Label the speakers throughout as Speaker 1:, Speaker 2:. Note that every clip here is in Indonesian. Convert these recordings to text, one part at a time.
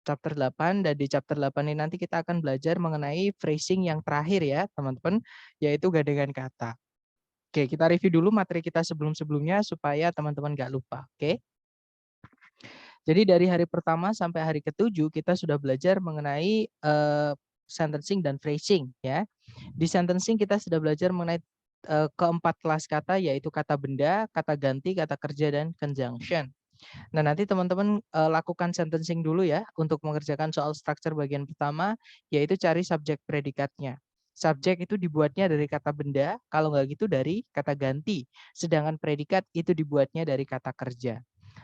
Speaker 1: chapter 8, dan di chapter 8 ini nanti kita akan belajar mengenai phrasing yang terakhir ya, teman-teman, yaitu gandengan kata. Oke, kita review dulu materi kita sebelum-sebelumnya supaya teman-teman nggak lupa, oke? Jadi dari hari pertama sampai hari ke-7 kita sudah belajar mengenai sentencing dan phrasing ya. Di sentencing kita sudah belajar mengenai keempat kelas kata, yaitu kata benda, kata ganti, kata kerja, dan conjunction. Nah, nanti teman-teman lakukan sentencing dulu ya untuk mengerjakan soal structure bagian pertama, yaitu cari subjek predikatnya. Subjek itu dibuatnya dari kata benda, kalau nggak gitu dari kata ganti. Sedangkan predikat itu dibuatnya dari kata kerja.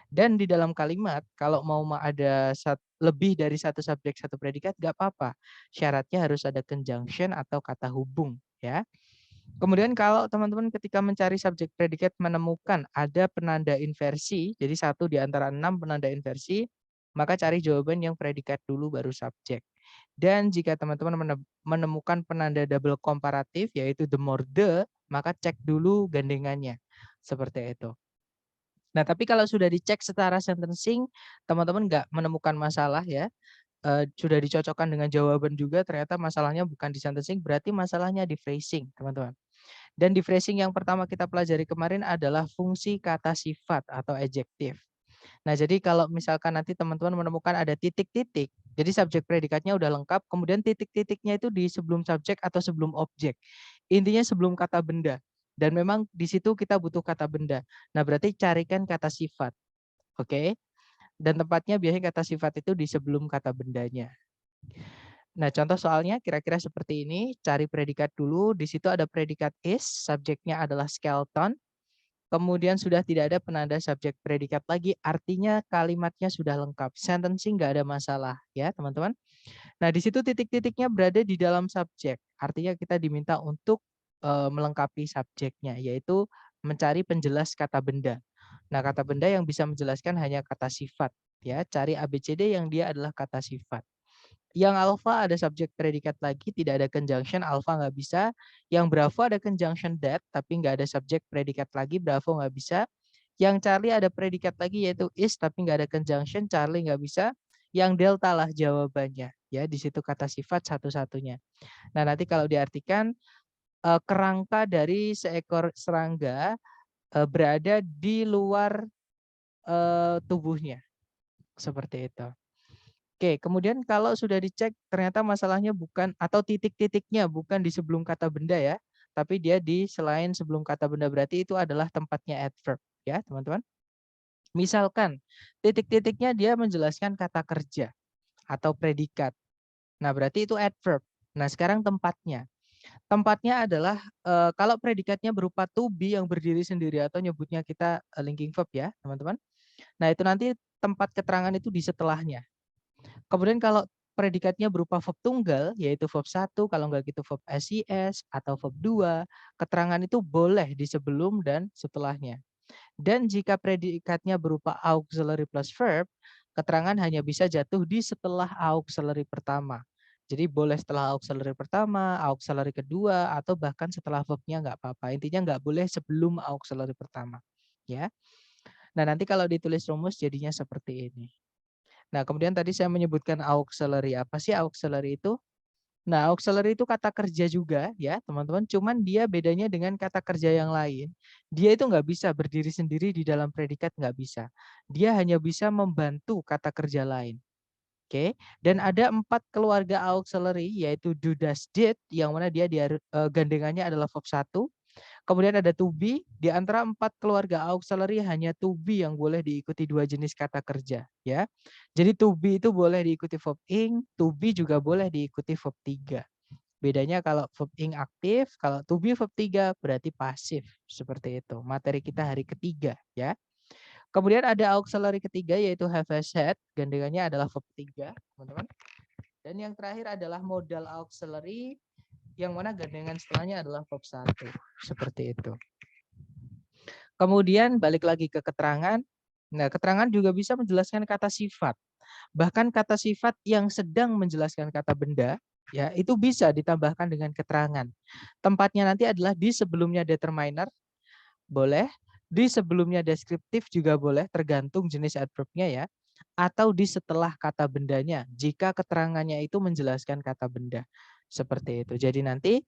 Speaker 1: Dan di dalam kalimat, kalau mau ada lebih dari satu subjek, satu predikat, nggak apa-apa. Syaratnya harus ada conjunction atau kata hubung ya. Kemudian kalau teman-teman ketika mencari subjek predikat menemukan ada penanda inversi, jadi satu di antara 6 penanda inversi, maka cari jawaban yang predikat dulu baru subjek. Dan jika teman-teman menemukan penanda double komparatif, yaitu the more the, maka cek dulu gandengannya. Seperti itu. Nah, tapi kalau sudah dicek secara sentencing, teman-teman nggak menemukan masalah ya, sudah dicocokkan dengan jawaban juga, ternyata masalahnya bukan di sentencing, berarti masalahnya di phrasing, teman-teman. Dan di phrasing yang pertama kita pelajari kemarin adalah fungsi kata sifat atau adjektif. Nah, jadi kalau misalkan nanti teman-teman menemukan ada titik-titik, jadi subjek predikatnya udah lengkap, kemudian titik-titiknya itu di sebelum subjek atau sebelum objek. Intinya sebelum kata benda. Dan memang di situ kita butuh kata benda. Nah, berarti carikan kata sifat. Oke? Dan tempatnya biasanya kata sifat itu di sebelum kata bendanya. Nah, contoh soalnya kira-kira seperti ini. Cari predikat dulu. Di situ ada predikat is, subjeknya adalah skeleton. Kemudian sudah tidak ada penanda subjek predikat lagi, artinya kalimatnya sudah lengkap. Sentencing nggak ada masalah ya, teman-teman. Nah, di situ titik-titiknya berada di dalam subjek. Artinya kita diminta untuk melengkapi subjeknya, yaitu mencari penjelas kata benda. Nah, kata benda yang bisa menjelaskan hanya kata sifat ya. Cari ABCD yang dia adalah kata sifat. Yang alpha ada subjek predikat lagi, tidak ada conjunction, alpha nggak bisa. Yang bravo ada conjunction that, tapi nggak ada subjek predikat lagi, bravo nggak bisa. Yang Charlie ada predikat lagi yaitu is, tapi nggak ada conjunction, Charlie nggak bisa. Yang delta lah jawabannya. Ya, di situ kata sifat satu-satunya. Nah, nanti kalau diartikan kerangka dari seekor serangga berada di luar tubuhnya. Seperti itu. Oke, kemudian kalau sudah dicek ternyata masalahnya bukan atau titik-titiknya bukan di sebelum kata benda ya, tapi dia di selain sebelum kata benda, berarti itu adalah tempatnya adverb ya, teman-teman. Misalkan titik-titiknya dia menjelaskan kata kerja atau predikat. Nah, berarti itu adverb. Nah, sekarang tempatnya. Tempatnya adalah kalau predikatnya berupa to be yang berdiri sendiri atau nyebutnya kita linking verb ya, teman-teman. Nah, itu nanti tempat keterangan itu di setelahnya. Kemudian kalau predikatnya berupa verb tunggal, yaitu verb 1, kalau nggak gitu verb SIS atau verb 2, keterangan itu boleh di sebelum dan setelahnya. Dan jika predikatnya berupa auxiliary plus verb, keterangan hanya bisa jatuh di setelah auxiliary pertama. Jadi boleh setelah auxiliary pertama, auxiliary kedua, atau bahkan setelah verbnya nggak apa-apa. Intinya nggak boleh sebelum auxiliary pertama. Ya. Nah, nanti kalau ditulis rumus jadinya seperti ini. Nah, kemudian tadi saya menyebutkan auxiliary. Apa sih auxiliary itu? Nah, auxiliary itu kata kerja juga ya, teman-teman. Cuman dia bedanya dengan kata kerja yang lain. Dia itu nggak bisa berdiri sendiri di dalam predikat, nggak bisa. Dia hanya bisa membantu kata kerja lain. Oke, dan ada 4 keluarga auxiliary yaitu do, does, did, yang mana dia gandengannya adalah verb 1. Kemudian ada to be, di antara 4 keluarga auxiliary hanya to be yang boleh diikuti 2 jenis kata kerja ya. Jadi to be itu boleh diikuti verb ing, to be juga boleh diikuti verb 3. Bedanya kalau verb ing aktif, kalau to be verb 3 berarti pasif. Seperti itu. Materi kita hari ketiga ya. Kemudian ada auxiliary ketiga yaitu have, has, had, gandengannya adalah verb 3, teman-teman. Dan yang terakhir adalah modal auxiliary yang mana gandengan setelahnya adalah verb 1. Seperti itu. Kemudian balik lagi ke keterangan. Nah, keterangan juga bisa menjelaskan kata sifat. Bahkan kata sifat yang sedang menjelaskan kata benda, ya, itu bisa ditambahkan dengan keterangan. Tempatnya nanti adalah di sebelumnya determiner, boleh. Di sebelumnya deskriptif juga boleh, tergantung jenis adverbnya ya. atau di setelah kata bendanya jika keterangannya itu menjelaskan kata benda. Seperti itu. Jadi nanti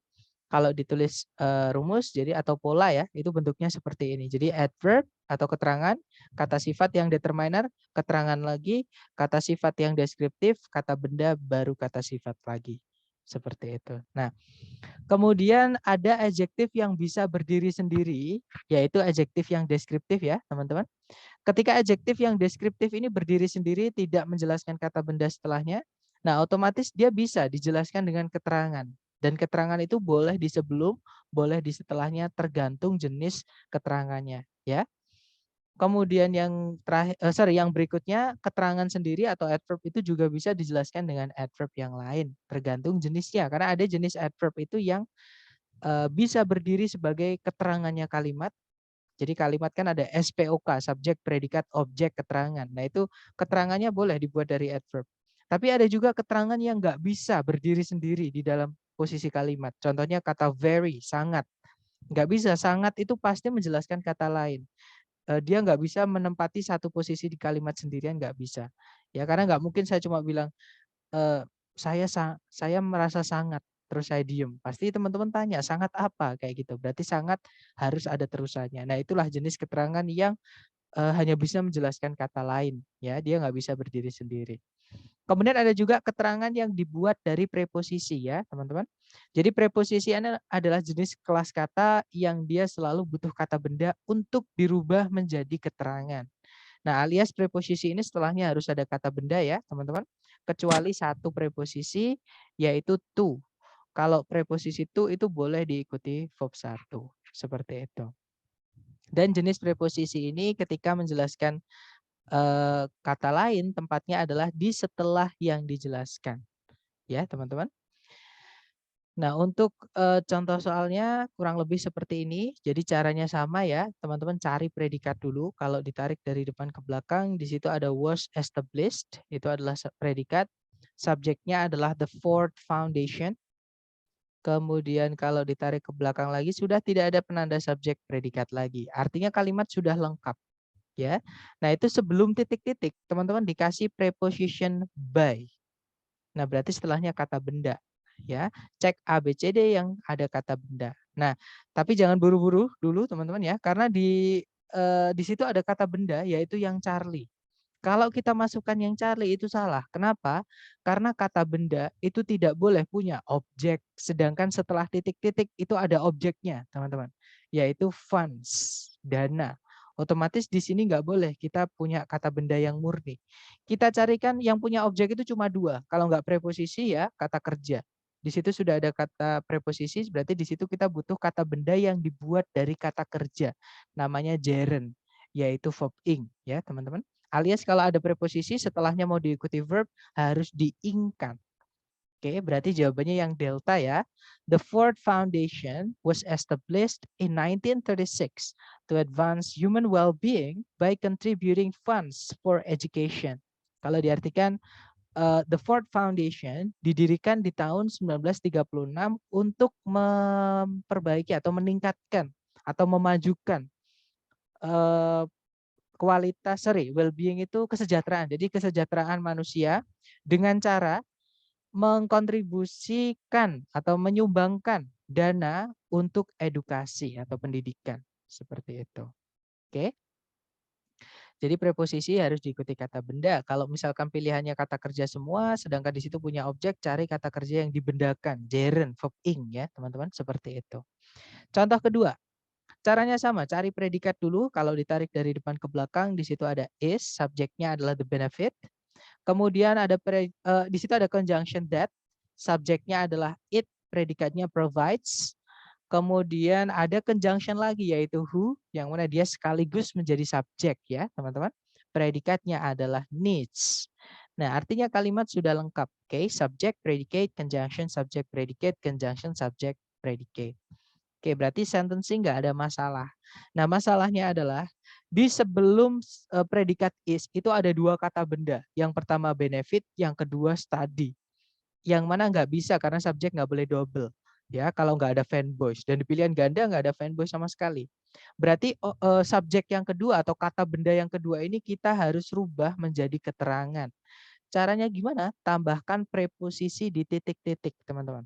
Speaker 1: kalau ditulis rumus jadi atau pola ya, itu bentuknya seperti ini. Jadi adverb atau keterangan, kata sifat yang determiner, keterangan lagi, kata sifat yang deskriptif, kata benda baru kata sifat lagi. Seperti itu. Nah, kemudian ada adjektif yang bisa berdiri sendiri, yaitu adjektif yang deskriptif ya, teman-teman. Ketika adjektif yang deskriptif ini berdiri sendiri tidak menjelaskan kata benda setelahnya, nah otomatis dia bisa dijelaskan dengan keterangan. Dan keterangan itu boleh di sebelum, boleh di setelahnya tergantung jenis keterangannya, ya. Kemudian yang terakhir, yang berikutnya keterangan sendiri atau adverb itu juga bisa dijelaskan dengan adverb yang lain, tergantung jenisnya. Karena ada jenis adverb itu yang bisa berdiri sebagai keterangannya kalimat. Jadi kalimat kan ada SPOK, subjek, predikat, objek, keterangan. Nah itu keterangannya boleh dibuat dari adverb. Tapi ada juga keterangan yang nggak bisa berdiri sendiri di dalam posisi kalimat. Contohnya kata very, sangat. Nggak bisa, sangat itu pasti menjelaskan kata lain. Dia nggak bisa menempati satu posisi di kalimat sendirian, nggak bisa. Ya karena nggak mungkin saya cuma bilang, saya merasa sangat, terus saya diem. Pasti teman-teman tanya, sangat apa? Kayak gitu. Berarti sangat harus ada terusannya. Nah, itulah jenis keterangan yang hanya bisa menjelaskan kata lain, ya. Dia nggak bisa berdiri sendiri. Kemudian ada juga keterangan yang dibuat dari preposisi ya, teman-teman. Jadi preposisi adalah jenis kelas kata yang dia selalu butuh kata benda untuk dirubah menjadi keterangan. Nah, alias preposisi ini setelahnya harus ada kata benda ya, teman-teman. Kecuali satu preposisi yaitu to. Kalau preposisi to itu boleh diikuti verb satu. Seperti itu. Dan jenis preposisi ini ketika menjelaskan kata lain tempatnya adalah di setelah yang dijelaskan. Ya, teman-teman. Nah, untuk contoh soalnya kurang lebih seperti ini. Jadi caranya sama ya, teman-teman cari predikat dulu. Kalau ditarik dari depan ke belakang, di situ ada was established, itu adalah predikat. Subjeknya adalah the fourth foundation. Kemudian kalau ditarik ke belakang lagi sudah tidak ada penanda subjek predikat lagi. Artinya kalimat sudah lengkap, ya. Nah, itu sebelum titik-titik, teman-teman dikasih preposition by. Nah, berarti setelahnya kata benda. Ya, cek A, B, C, D yang ada kata benda. Nah, tapi jangan buru-buru dulu teman-teman ya, karena di situ ada kata benda yaitu yang Charlie. Kalau kita masukkan yang Charlie itu salah. Kenapa? Karena kata benda itu tidak boleh punya objek. Sedangkan setelah titik-titik itu ada objeknya, teman-teman. Yaitu funds, dana. Otomatis di sini nggak boleh kita punya kata benda yang murni. Kita carikan yang punya objek itu cuma dua. Kalau nggak preposisi ya kata kerja. Di situ sudah ada kata preposisi, berarti di situ kita butuh kata benda yang dibuat dari kata kerja. Namanya gerund, yaitu verb ing, ya teman-teman. Alias kalau ada preposisi setelahnya mau diikuti verb harus diingkan. Oke, berarti jawabannya yang delta ya. The Ford Foundation was established in 1936 to advance human well-being by contributing funds for education. Kalau diartikan The Ford Foundation didirikan di tahun 1936 untuk memperbaiki atau meningkatkan atau memajukan kualitas well-being itu kesejahteraan. Jadi kesejahteraan manusia dengan cara mengkontribusikan atau menyumbangkan dana untuk edukasi atau pendidikan. Seperti itu. Oke. Jadi preposisi harus diikuti kata benda. Kalau misalkan pilihannya kata kerja semua, sedangkan di situ punya objek, cari kata kerja yang dibendakan. Gerund, verb ing ya teman-teman. Seperti itu. Contoh kedua. Caranya sama, cari predikat dulu. Kalau ditarik dari depan ke belakang, di situ ada is, subjeknya adalah the benefit. Kemudian ada di situ ada conjunction that, subjeknya adalah it, predikatnya provides. Kemudian ada conjunction lagi yaitu who, yang mana dia sekaligus menjadi subjek ya teman-teman. Predikatnya adalah needs. Nah artinya kalimat sudah lengkap. Oke, subject, predicate, conjunction, subject, predicate, conjunction, subject, predicate. Oke, berarti sentencing nggak ada masalah. Nah, masalahnya adalah di sebelum predikat is itu ada dua kata benda. Yang pertama benefit, yang kedua study. Yang mana nggak bisa karena subjek nggak boleh double. Ya, kalau nggak ada fanboys dan di pilihan ganda nggak ada fanboy sama sekali. Berarti subjek yang kedua atau kata benda yang kedua ini kita harus rubah menjadi keterangan. Caranya gimana? Tambahkan preposisi di titik-titik, teman-teman.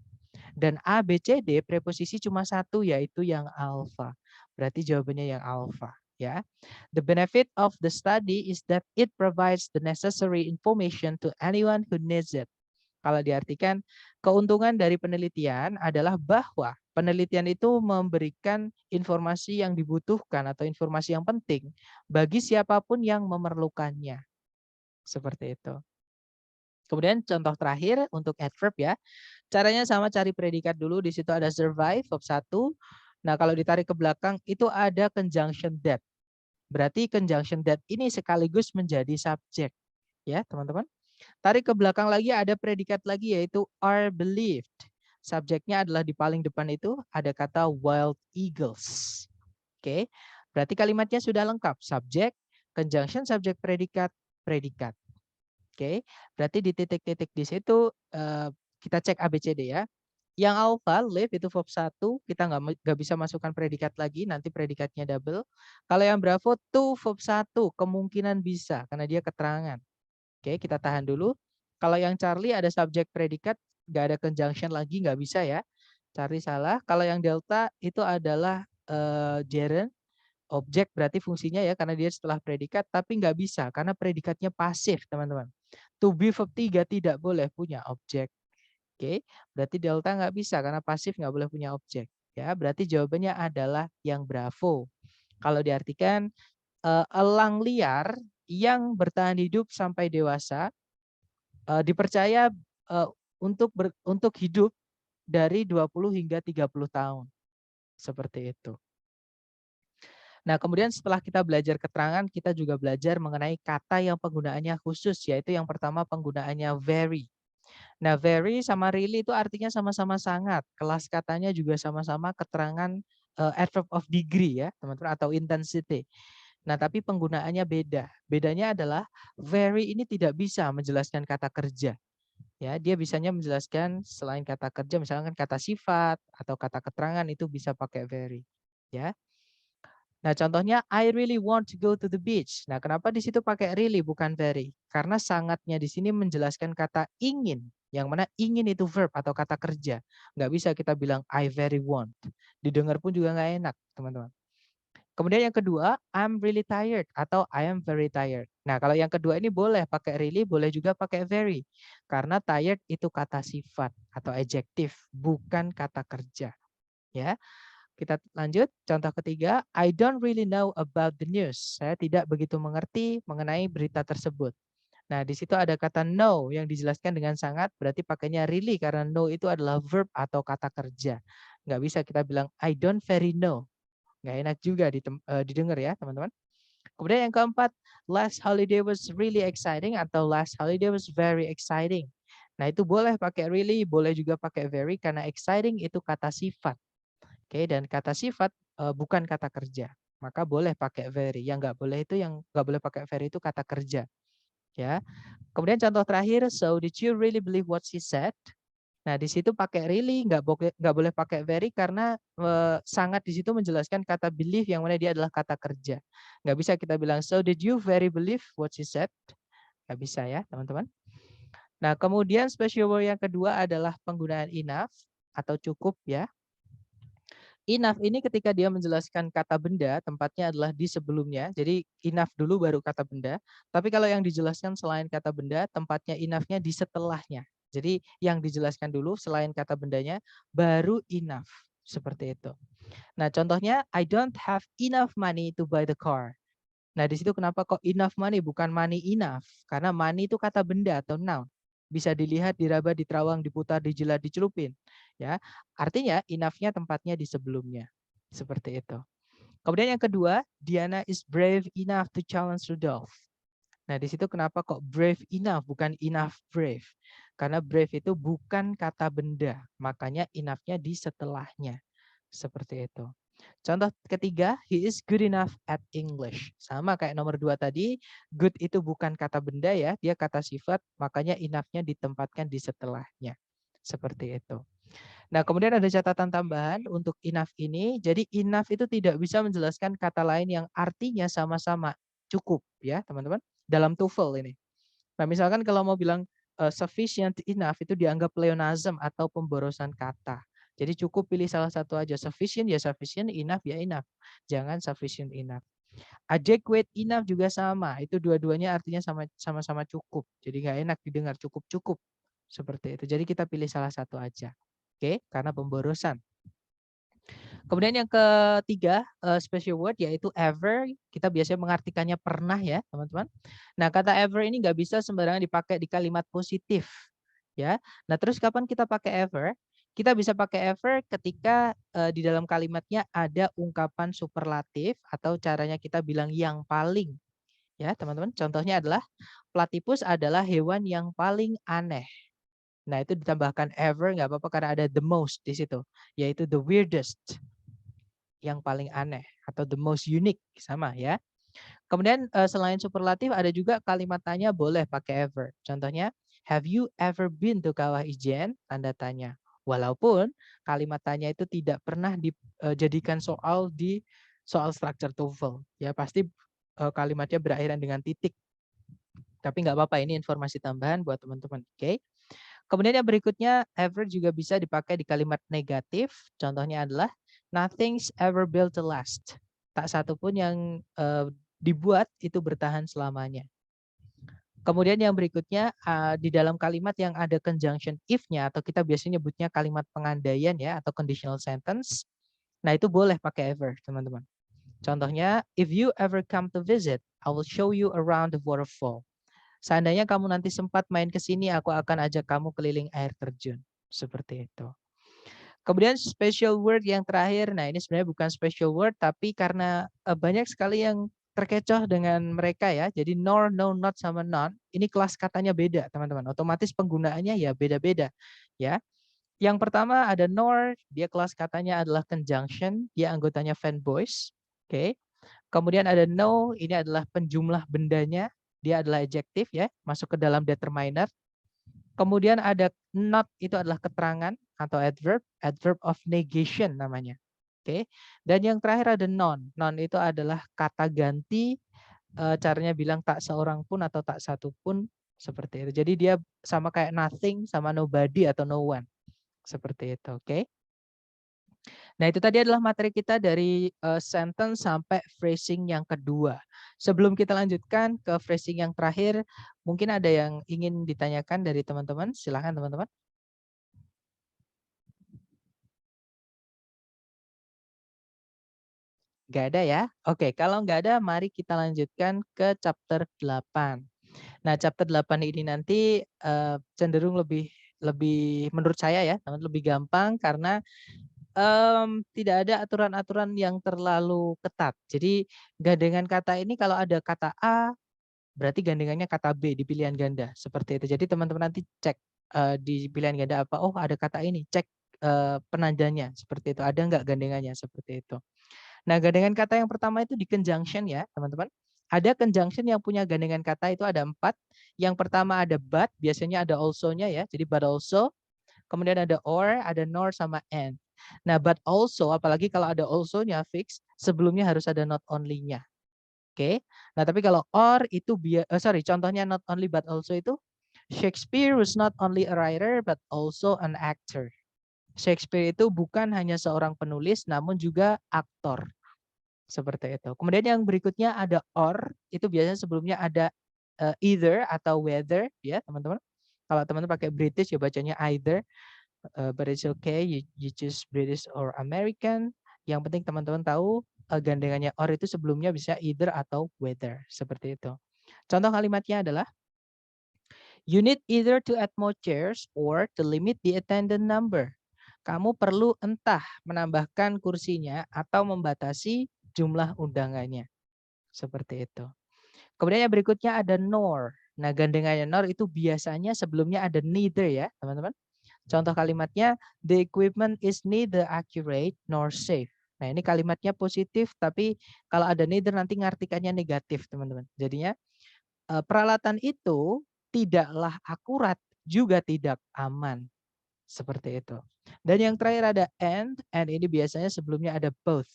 Speaker 1: Dan A, B, C, D preposisi cuma satu yaitu yang alfa. Berarti jawabannya yang alfa, ya. The benefit of the study is that it provides the necessary information to anyone who needs it. Kalau diartikan, keuntungan dari penelitian adalah bahwa penelitian itu memberikan informasi yang dibutuhkan atau informasi yang penting bagi siapapun yang memerlukannya. Seperti itu. Kemudian contoh terakhir untuk adverb ya. Caranya sama, cari predikat dulu. Di situ ada survive, verb 1. Nah, kalau ditarik ke belakang itu ada conjunction that. Berarti conjunction that ini sekaligus menjadi subjek. Ya, teman-teman. Tarik ke belakang lagi ada predikat lagi yaitu are believed. Subjeknya adalah di paling depan itu ada kata wild eagles. Oke, berarti kalimatnya sudah lengkap. Subjek, conjunction, subjek, predikat, predikat. Oke, berarti di titik-titik di situ kita cek ABCD ya. Yang alpha, live itu verb 1, kita nggak bisa masukkan predikat lagi, nanti predikatnya double. Kalau yang bravo, to verb 1, kemungkinan bisa, karena dia keterangan. Oke, kita tahan dulu. Kalau yang Charlie ada subjek predikat, nggak ada conjunction lagi, nggak bisa ya. Charlie salah. Kalau yang Delta itu adalah gerund, objek berarti fungsinya ya, karena dia setelah predikat, tapi nggak bisa, karena predikatnya pasif, teman-teman. To be verb 3 tidak boleh punya objek. Oke, berarti Delta nggak bisa, karena pasif nggak boleh punya objek. Ya, berarti jawabannya adalah yang bravo. Kalau diartikan, elang liar yang bertahan hidup sampai dewasa dipercaya untuk hidup dari 20 hingga 30 tahun. Seperti itu. Nah, kemudian setelah kita belajar keterangan, kita juga belajar mengenai kata yang penggunaannya khusus, yaitu yang pertama penggunaannya very. Nah, very sama really itu artinya sama-sama sangat. Kelas katanya juga sama-sama keterangan adverb of degree ya, teman-teman, atau intensity. Nah, tapi penggunaannya beda. Bedanya adalah very ini tidak bisa menjelaskan kata kerja. Ya, dia bisanya menjelaskan selain kata kerja, misalkan kata sifat atau kata keterangan itu bisa pakai very. Ya. Nah, contohnya I really want to go to the beach. Nah, kenapa di situ pakai really bukan very? Karena sangatnya di sini menjelaskan kata ingin, yang mana ingin itu verb atau kata kerja. Nggak bisa kita bilang I very want. Didengar pun juga nggak enak, teman-teman. Kemudian yang kedua, I'm really tired atau I am very tired. Nah, kalau yang kedua ini boleh pakai really, boleh juga pakai very. Karena tired itu kata sifat atau adjektif, bukan kata kerja. Ya, kita lanjut. Contoh ketiga, I don't really know about the news. Saya tidak begitu mengerti mengenai berita tersebut. Nah, di situ ada kata know yang dijelaskan dengan sangat, berarti pakainya really karena know itu adalah verb atau kata kerja. Nggak bisa kita bilang I don't very know. Nggak enak juga didengar ya, teman-teman. Kemudian yang keempat, last holiday was really exciting atau last holiday was very exciting. Nah, itu boleh pakai really, boleh juga pakai very karena exciting itu kata sifat. Oke, dan kata sifat bukan kata kerja. Maka boleh pakai very. Yang nggak boleh itu yang nggak boleh pakai very itu kata kerja. Ya. Kemudian contoh terakhir, so did you really believe what she said? Nah, di situ pakai really, nggak boleh pakai very karena sangat di situ menjelaskan kata believe yang mana dia adalah kata kerja. Nggak bisa kita bilang, so did you very believe what she said? Nggak bisa ya, teman-teman. Nah, kemudian special word yang kedua adalah penggunaan enough atau cukup ya. Enough ini ketika dia menjelaskan kata benda, tempatnya adalah di sebelumnya. Jadi enough dulu baru kata benda. Tapi kalau yang dijelaskan selain kata benda, tempatnya enough-nya di setelahnya. Jadi yang dijelaskan dulu selain kata bendanya, baru enough. Seperti itu. Nah, contohnya, I don't have enough money to buy the car. Nah, di situ kenapa kok enough money, bukan money enough? Karena money itu kata benda atau noun. Bisa dilihat, diraba, diterawang, diputar, dijilat, dicelupin. Ya, artinya enough-nya tempatnya di sebelumnya. Seperti itu. Kemudian yang kedua, Diana is brave enough to challenge Rudolph. Nah, di situ kenapa kok brave enough, bukan enough brave? Karena brave itu bukan kata benda, makanya enough-nya di setelahnya. Seperti itu. Contoh ketiga, he is good enough at English. Sama kayak nomor 2 tadi, good itu bukan kata benda ya, dia kata sifat, makanya enough-nya ditempatkan di setelahnya. Seperti itu. Nah, kemudian ada catatan tambahan untuk enough ini. Jadi enough itu tidak bisa menjelaskan kata lain yang artinya sama-sama cukup ya, teman-teman. Dalam TOEFL ini. Nah, misalkan kalau mau bilang sufficient enough itu dianggap pleonasm atau pemborosan kata. Jadi cukup pilih salah satu aja. Sufficient ya sufficient, enough ya enough. Jangan sufficient enough. Adequate enough juga sama. Itu dua-duanya artinya sama-sama cukup. Jadi nggak enak didengar cukup-cukup. Seperti itu. Jadi kita pilih salah satu aja. Oke, karena pemborosan. Kemudian yang ketiga, special word yaitu ever. Kita biasanya mengartikannya pernah ya, teman-teman. Nah, kata ever ini nggak bisa sembarangan dipakai di kalimat positif. Ya. Nah, terus kapan kita pakai ever? Kita bisa pakai ever ketika di dalam kalimatnya ada ungkapan superlatif atau caranya kita bilang yang paling. Ya, teman-teman. Contohnya adalah platypus adalah hewan yang paling aneh. Nah, itu ditambahkan ever nggak apa-apa karena ada the most di situ, yaitu the weirdest, yang paling aneh atau the most unique sama ya. Kemudian selain superlatif ada juga kalimat tanya boleh pakai ever. Contohnya, have you ever been to Kawah Ijen? Tanda tanya. Walaupun kalimat tanya itu tidak pernah dijadikan soal di soal structure TOEFL. Ya pasti kalimatnya berakhiran dengan titik. Tapi nggak apa-apa, ini informasi tambahan buat teman-teman. Oke. Kemudian yang berikutnya, ever juga bisa dipakai di kalimat negatif. Contohnya adalah nothing's ever built to last. Tak satu pun yang dibuat itu bertahan selamanya. Kemudian yang berikutnya di dalam kalimat yang ada conjunction if-nya atau kita biasanya nyebutnya kalimat pengandaian ya atau conditional sentence. Nah, itu boleh pakai ever, teman-teman. Contohnya, if you ever come to visit, I will show you around the waterfall. Seandainya kamu nanti sempat main ke sini, aku akan ajak kamu keliling air terjun. Seperti itu. Kemudian special word yang terakhir, nah ini sebenarnya bukan special word, tapi karena banyak sekali yang terkecoh dengan mereka ya. Jadi nor, no, not, sama non. Ini kelas katanya beda, teman-teman. Otomatis penggunaannya ya beda-beda. Ya. Yang pertama ada nor, dia kelas katanya adalah conjunction, dia anggotanya fanboys. Oke. Kemudian ada no, ini adalah penjumlah bendanya, dia adalah adjective ya, masuk ke dalam determiner. Kemudian ada not, itu adalah keterangan atau adverb, adverb of negation namanya. Oke. Dan yang terakhir ada non. Non itu adalah kata ganti, caranya bilang tak seorang pun atau tak satu pun seperti itu. Jadi dia sama kayak nothing sama nobody atau no one. Seperti itu, oke. Nah, itu tadi adalah materi kita dari sentence sampai phrasing yang kedua. Sebelum kita lanjutkan ke phrasing yang terakhir, mungkin ada yang ingin ditanyakan dari teman-teman? Silakan teman-teman. Nggak ada ya? Oke, kalau nggak ada, mari kita lanjutkan ke chapter 8. Nah, chapter 8 ini nanti cenderung lebih lebih menurut saya ya, teman lebih gampang karena tidak ada aturan-aturan yang terlalu ketat. Jadi gandengan kata ini kalau ada kata A, berarti gandengannya kata B di pilihan ganda, seperti itu. Jadi teman-teman nanti cek di pilihan ganda apa, oh ada kata ini, cek penandanya, seperti itu. Ada nggak gandengannya, seperti itu. Nah, gandengan kata yang pertama itu di conjunction ya, teman-teman. Ada conjunction yang punya gandengan kata itu ada 4. Yang pertama ada but, biasanya ada also-nya ya. Jadi but also. Kemudian ada or, ada nor, sama and. Nah, but also, apalagi kalau ada also-nya fix, sebelumnya harus ada not only-nya. Oke. Nah, tapi kalau or itu contohnya not only but also itu Shakespeare was not only a writer but also an actor. Shakespeare itu bukan hanya seorang penulis namun juga aktor. Seperti itu. Kemudian yang berikutnya ada or, itu biasanya sebelumnya ada either atau whether ya, teman-teman. Kalau teman-teman pakai British ya bacanya either, but it's okay you choose British or American. Yang penting teman-teman tahu gandengannya or itu sebelumnya bisa either atau whether, seperti itu. Contoh kalimatnya adalah you need either to add more chairs or to limit the attendant number. Kamu perlu entah menambahkan kursinya atau membatasi jumlah undangannya. Seperti itu. Kemudian yang berikutnya ada nor. Nah, gandengannya nor itu biasanya sebelumnya ada neither ya, teman-teman. Contoh kalimatnya, the equipment is neither accurate nor safe. Nah, ini kalimatnya positif, tapi kalau ada neither nanti ngartikannya negatif, teman-teman. Jadinya peralatan itu tidaklah akurat, juga tidak aman. Seperti itu. Dan yang terakhir ada and ini biasanya sebelumnya ada both.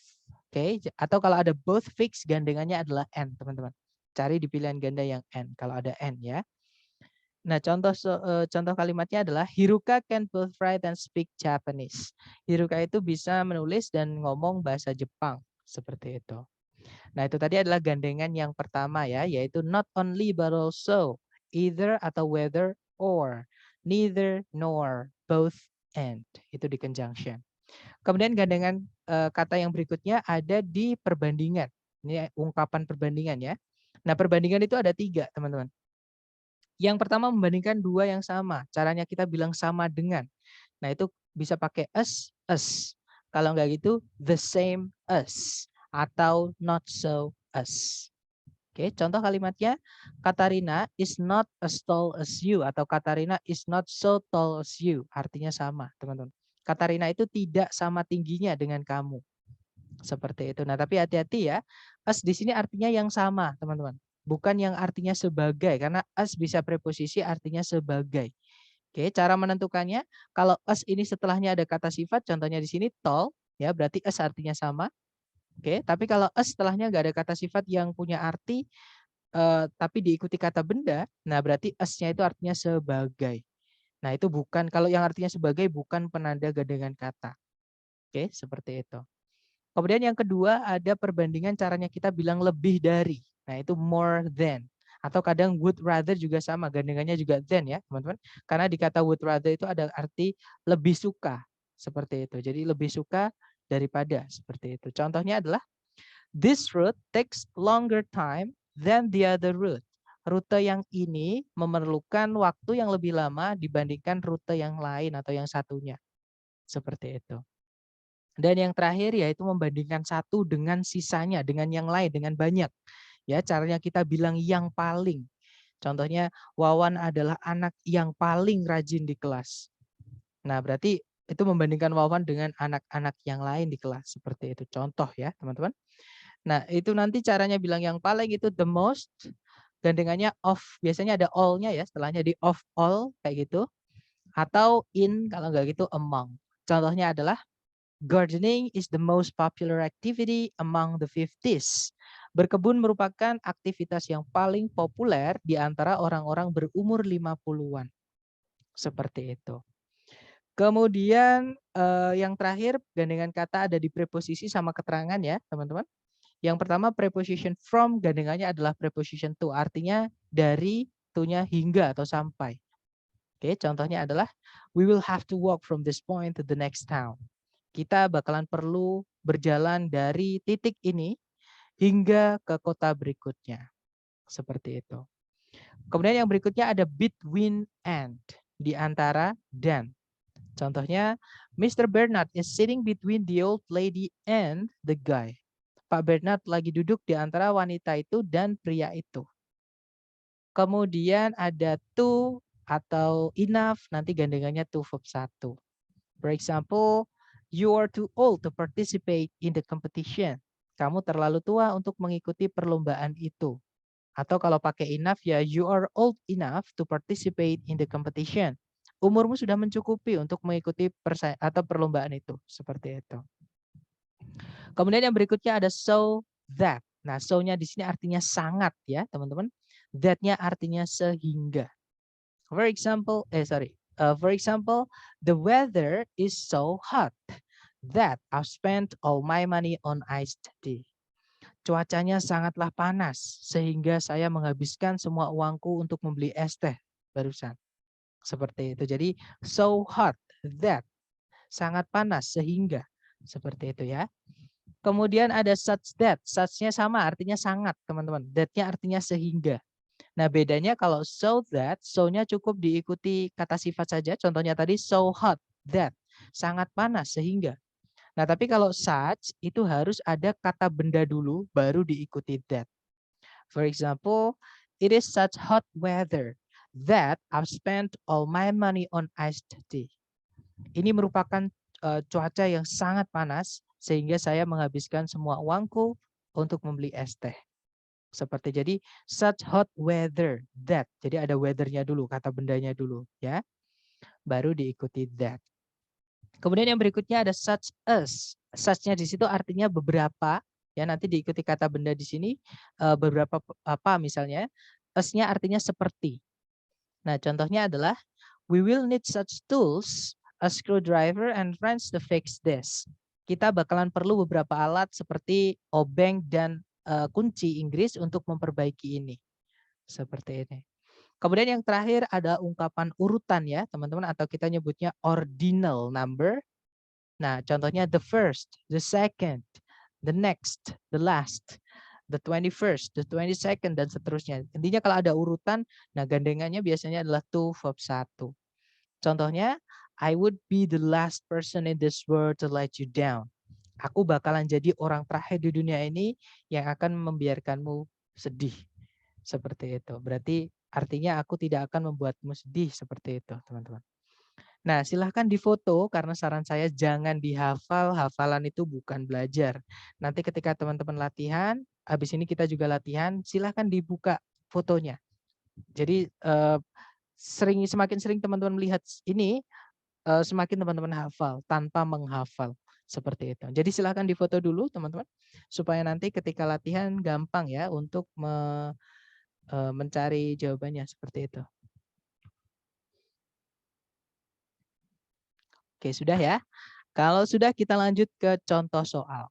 Speaker 1: Oke, atau kalau ada both fix gandengannya adalah and, teman-teman. Cari di pilihan ganda yang and kalau ada and ya. Nah, contoh kalimatnya adalah Hiruka can both write and speak Japanese. Hiruka itu bisa menulis dan ngomong bahasa Jepang, seperti itu. Nah, itu tadi adalah gandengan yang pertama ya, yaitu not only but also, either atau whether or, neither nor, both and. Itu di conjunction. Kemudian gandengan kata yang berikutnya ada di perbandingan. Ini ungkapan perbandingan ya. Nah, perbandingan itu ada 3, teman-teman. Yang pertama membandingkan 2 yang sama. Caranya kita bilang sama dengan. Nah, itu bisa pakai as. Kalau enggak gitu, the same as. Atau not so as. Oke, contoh kalimatnya, Katarina is not as tall as you. Atau Katarina is not so tall as you. Artinya sama, teman-teman. Katarina itu tidak sama tingginya dengan kamu. Seperti itu. Nah, tapi hati-hati ya. As di sini artinya yang sama, teman-teman. Bukan yang artinya sebagai, karena as bisa preposisi artinya sebagai. Oke, cara menentukannya, kalau as ini setelahnya ada kata sifat, contohnya di sini tall, ya berarti as artinya sama. Oke, tapi kalau as setelahnya nggak ada kata sifat yang punya arti, tapi diikuti kata benda, nah berarti as-nya itu artinya sebagai. Nah itu bukan, kalau yang artinya sebagai bukan penanda gandengan kata. Oke, seperti itu. Kemudian yang kedua ada perbandingan caranya kita bilang lebih dari. Nah itu more than. Atau kadang would rather juga sama, gandengannya juga than ya teman-teman. Karena di kata would rather itu ada arti lebih suka. Seperti itu. Jadi lebih suka daripada. Seperti itu. Contohnya adalah this route takes longer time than the other route. Rute yang ini memerlukan waktu yang lebih lama dibandingkan rute yang lain atau yang satunya. Seperti itu. Dan yang terakhir yaitu membandingkan satu dengan sisanya, dengan yang lain, dengan banyak. Ya, caranya kita bilang yang paling. Contohnya Wawan adalah anak yang paling rajin di kelas. Nah, berarti itu membandingkan Wawan dengan anak-anak yang lain di kelas. Seperti itu. Contoh ya, teman-teman. Nah, itu nanti caranya bilang yang paling itu the most. Gandengannya of. Biasanya ada all-nya ya. Setelahnya di of all kayak gitu. Atau in kalau nggak gitu among. Contohnya adalah gardening is the most popular activity among the 50s. Berkebun merupakan aktivitas yang paling populer di antara orang-orang berumur 50-an. Seperti itu. Kemudian yang terakhir gandengan kata ada di preposisi sama keterangan ya, teman-teman. Yang pertama preposition from, gandengannya adalah preposition to, artinya dari, to-nya hingga atau sampai. Oke, contohnya adalah we will have to walk from this point to the next town. Kita bakalan perlu berjalan dari titik ini hingga ke kota berikutnya. Seperti itu. Kemudian yang berikutnya ada between and, di antara dan. Contohnya, Mr. Bernard is sitting between the old lady and the guy. Pak Bernard lagi duduk di antara wanita itu dan pria itu. Kemudian ada to atau enough, nanti gandengannya to verb 1. For example, you are too old to participate in the competition. Kamu terlalu tua untuk mengikuti perlombaan itu. Atau kalau pakai enough ya, you are old enough to participate in the competition. Umurmu sudah mencukupi untuk mengikuti perlombaan itu. Seperti itu. Kemudian yang berikutnya ada so that. Nah, so-nya di sini artinya sangat ya, teman-teman. That-nya artinya sehingga. For example, the weather is so hot that I've spent all my money on iced tea. Cuacanya sangatlah panas sehingga saya menghabiskan semua uangku untuk membeli es teh barusan. Seperti itu. Jadi so hot that, sangat panas sehingga. Seperti itu ya. Kemudian ada such that. Such-nya sama artinya sangat, teman-teman. That-nya artinya sehingga. Nah, bedanya kalau so that, so-nya cukup diikuti kata sifat saja. Contohnya tadi so hot that, sangat panas sehingga. Nah, tapi kalau such itu harus ada kata benda dulu baru diikuti that. For example, it is such hot weather that I've spent all my money on iced tea. Ini merupakan cuaca yang sangat panas sehingga saya menghabiskan semua uangku untuk membeli es teh. Seperti jadi such hot weather that. Jadi ada weather-nya dulu, kata bendanya dulu ya. baru diikuti that. Kemudian yang berikutnya ada such as. Such-nya di situ artinya beberapa, ya nanti diikuti kata benda di sini beberapa apa misalnya. As-nya artinya seperti. Nah, contohnya adalah we will need such tools, a screwdriver and wrench to fix this. Kita bakalan perlu beberapa alat seperti obeng dan kunci Inggris untuk memperbaiki ini. Seperti ini. Kemudian yang terakhir ada ungkapan urutan ya, teman-teman, atau kita nyebutnya ordinal number. Nah, contohnya the first, the second, the next, the last, the 21st, the 22nd, dan seterusnya. Intinya kalau ada urutan, nah gandengannya biasanya adalah to verb 1. Contohnya, I would be the last person in this world to let you down. Aku bakalan jadi orang terakhir di dunia ini yang akan membiarkanmu sedih. Seperti itu. Berarti artinya aku tidak akan membuatmu sedih seperti itu, teman-teman. Nah, silahkan difoto karena saran saya jangan dihafal, hafalan itu bukan belajar. Nanti ketika teman-teman latihan, habis ini kita juga latihan, silahkan dibuka fotonya. Jadi semakin sering teman-teman melihat ini, semakin teman-teman hafal tanpa menghafal. Seperti itu. Jadi silahkan difoto dulu teman-teman, supaya nanti ketika latihan gampang ya untuk mencari jawabannya seperti itu. Oke, sudah ya. Kalau sudah kita lanjut ke contoh soal.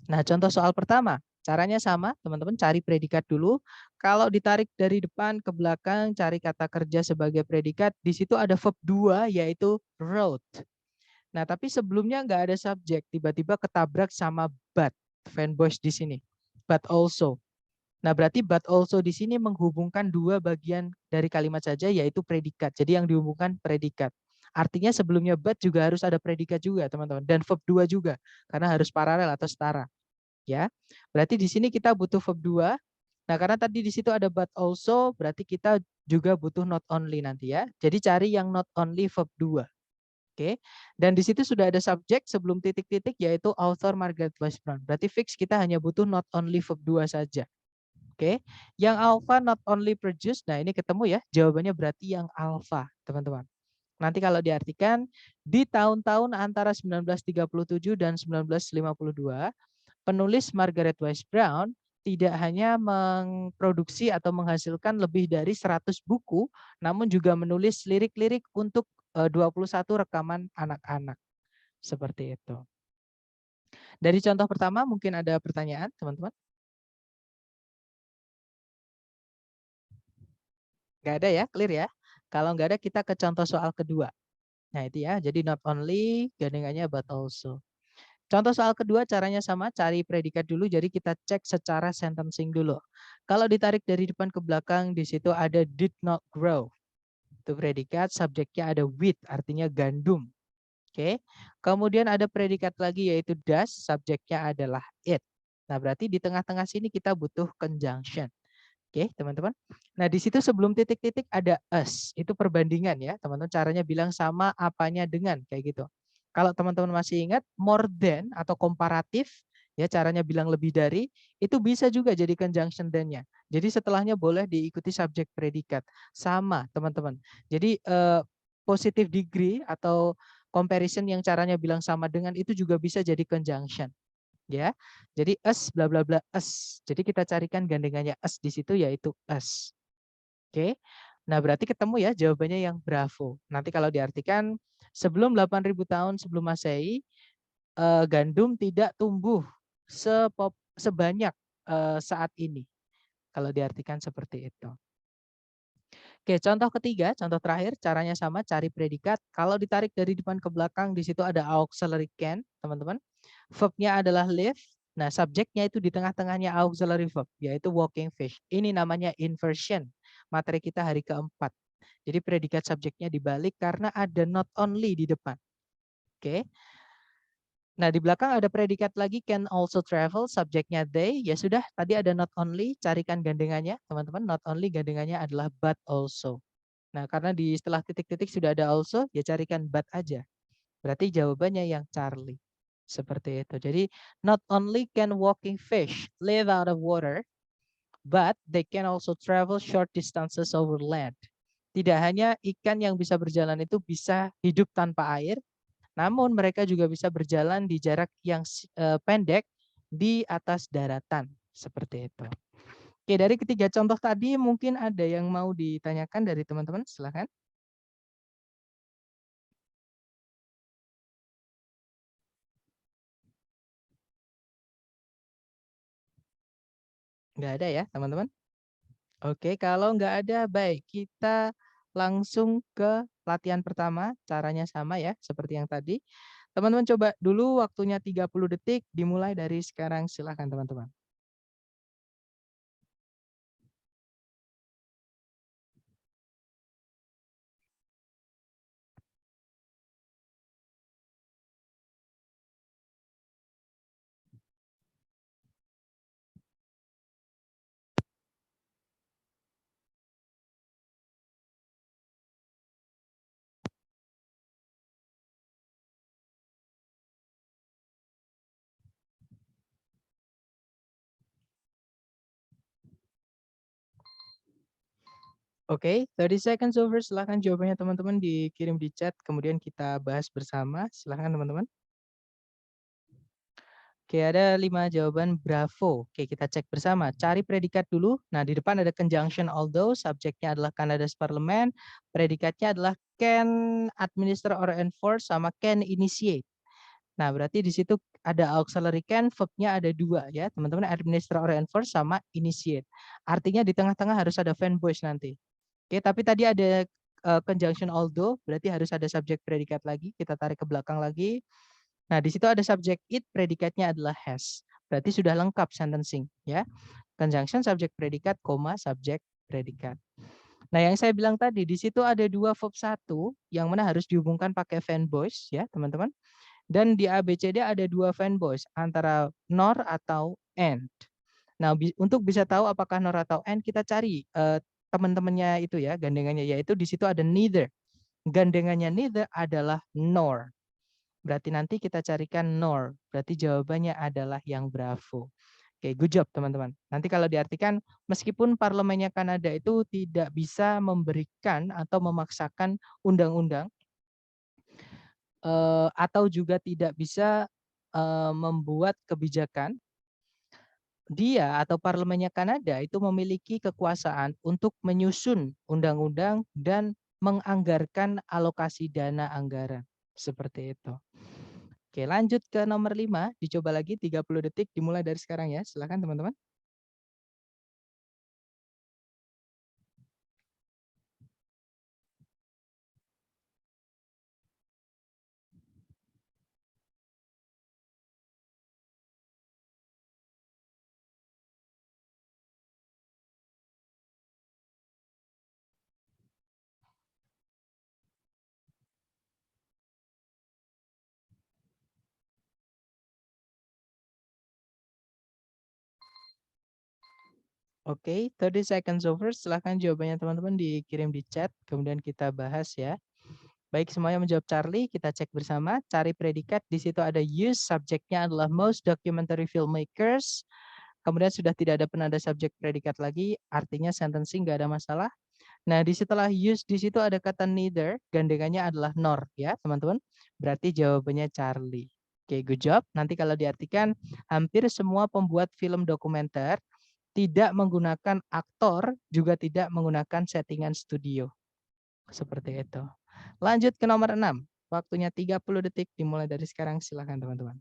Speaker 1: Nah, contoh soal pertama, caranya sama, teman-teman cari predikat dulu. Kalau ditarik dari depan ke belakang, cari kata kerja sebagai predikat. Di situ ada verb 2 yaitu wrote. Nah, tapi sebelumnya nggak ada subjek, tiba-tiba ketabrak sama but, fanboys di sini. But also. Nah, berarti but also di sini menghubungkan dua bagian dari kalimat saja yaitu predikat. Jadi yang dihubungkan predikat. Artinya sebelumnya but juga harus ada predikat juga, teman-teman. Dan verb 2 juga, karena harus paralel atau setara. Ya. Berarti di sini kita butuh verb 2. Nah, karena tadi di situ ada but also, berarti kita juga butuh not only nanti ya. Jadi cari yang not only verb 2. Oke. Dan di situ sudah ada subjek sebelum titik-titik yaitu author Margaret Wise Brown. Berarti fix kita hanya butuh not only verb 2 saja. Oke, yang alpha not only produce, nah ini ketemu ya, jawabannya berarti yang alpha, teman-teman. Nanti kalau diartikan, di tahun-tahun antara 1937 dan 1952, penulis Margaret Wise Brown tidak hanya memproduksi atau menghasilkan lebih dari 100 buku, namun juga menulis lirik-lirik untuk 21 rekaman anak-anak. Seperti itu. Dari contoh pertama mungkin ada pertanyaan, teman-teman? Nggak ada ya, clear ya. Kalau nggak ada kita ke contoh soal kedua. Nah itu ya, jadi not only gandengannya but also. Contoh soal kedua caranya sama, cari predikat dulu. Jadi kita cek secara sentencing dulu. Kalau ditarik dari depan ke belakang, di situ ada did not grow. Itu predikat, subjeknya ada with, artinya gandum. Oke. Kemudian ada predikat lagi yaitu does, subjeknya adalah it. Nah berarti di tengah-tengah sini kita butuh conjunction. Oke, teman-teman. Nah, di situ sebelum titik-titik ada as. Itu perbandingan ya, teman-teman. Caranya bilang sama apanya dengan, kayak gitu. Kalau teman-teman masih ingat, more than atau komparatif, ya caranya bilang lebih dari, itu bisa juga jadi conjunction than-nya. Jadi setelahnya boleh diikuti subjek predikat. Sama, teman-teman. Jadi positive degree atau comparison yang caranya bilang sama dengan itu juga bisa jadi conjunction. Ya, jadi as bla bla bla as. Jadi kita carikan gandengannya as di situ yaitu as. Oke. Nah, berarti ketemu ya jawabannya yang bravo. Nanti kalau diartikan sebelum 8.000 tahun sebelum Masehi gandum tidak tumbuh sebanyak saat ini. Kalau diartikan seperti itu. Oke, contoh ketiga, contoh terakhir, caranya sama, cari predikat. Kalau ditarik dari depan ke belakang, di situ ada auxiliary can, teman-teman. Verb-nya adalah live. Nah, subjeknya itu di tengah-tengahnya auxiliary verb, yaitu walking fish. Ini namanya inversion. Materi kita hari keempat. Jadi predikat subjeknya dibalik karena ada not only di depan. Oke. Nah, di belakang ada predikat lagi can also travel, subjeknya they. Ya sudah, tadi ada not only, carikan gandengannya, teman-teman. Not only gandengannya adalah but also. Nah, karena di setelah titik-titik sudah ada also, ya carikan but aja. Berarti jawabannya yang Charlie. Seperti itu. Jadi, not only can walking fish live out of water, but they can also travel short distances over land. Tidak hanya ikan yang bisa berjalan itu bisa hidup tanpa air, namun mereka juga bisa berjalan di jarak yang pendek di atas daratan, seperti itu. Oke, dari ketiga contoh tadi mungkin ada yang mau ditanyakan dari teman-teman? Silahkan. Nggak ada ya, teman-teman? Oke, kalau nggak ada, baik. Kita langsung ke latihan pertama, caranya sama ya, seperti yang tadi. Teman-teman coba dulu waktunya 30 detik, dimulai dari sekarang, silahkan teman-teman. Oke, 30 seconds over, silahkan jawabannya teman-teman dikirim di chat, kemudian kita bahas bersama, silahkan teman-teman. Oke, ada 5 jawaban bravo. Oke, kita cek bersama. Cari predikat dulu. Nah, di depan ada conjunction although, subjeknya adalah Canada's Parliament, predikatnya adalah can administer or enforce sama can initiate. Nah, berarti di situ ada auxiliary can, verb-nya ada 2 ya, teman-teman, administer or enforce sama initiate. Artinya di tengah-tengah harus ada fanboys nanti. Oke, tapi tadi ada conjunction although, berarti harus ada subjek predikat lagi. Kita tarik ke belakang lagi. Nah, di situ ada subjek it, predikatnya adalah has. Berarti sudah lengkap sentencing, ya. Conjunction subjek predikat, koma subjek predikat. Nah, yang saya bilang tadi, di situ ada 2 verb 1 yang mana harus dihubungkan pakai fanboys, ya, teman-teman. Dan di ABCD ada 2 fanboys antara nor atau and. Nah, untuk bisa tahu apakah nor atau and, kita cari teman-temannya itu ya, gandengannya, yaitu di situ ada neither. Gandengannya neither adalah nor. Berarti nanti kita carikan nor. Berarti jawabannya adalah yang bravo. Oke, good job teman-teman. Nanti kalau diartikan, meskipun parlemennya Kanada itu tidak bisa memberikan atau memaksakan undang-undang, atau juga tidak bisa membuat kebijakan, dia atau parlemennya Kanada itu memiliki kekuasaan untuk menyusun undang-undang dan menganggarkan alokasi dana anggaran. Seperti itu. Oke, lanjut ke nomor 5, dicoba lagi 30 detik dimulai dari sekarang ya. Silakan teman-teman. Oke, 30 seconds over. Silahkan jawabannya teman-teman dikirim di chat, kemudian kita bahas ya. Baik, semuanya menjawab Charlie, kita cek bersama. Cari predikat, di situ ada use, subjeknya adalah most documentary filmmakers. Kemudian sudah tidak ada penanda subjek predikat lagi, artinya sentencing nggak ada masalah. Nah, di setelah use, di situ ada kata neither, gandengannya adalah nor ya teman-teman. Berarti jawabannya Charlie. Oke, good job. Nanti kalau diartikan, hampir semua pembuat film dokumenter tidak menggunakan aktor, juga tidak menggunakan settingan studio. Seperti itu. Lanjut ke nomor 6. Waktunya 30 detik dimulai dari sekarang. Silakan teman-teman.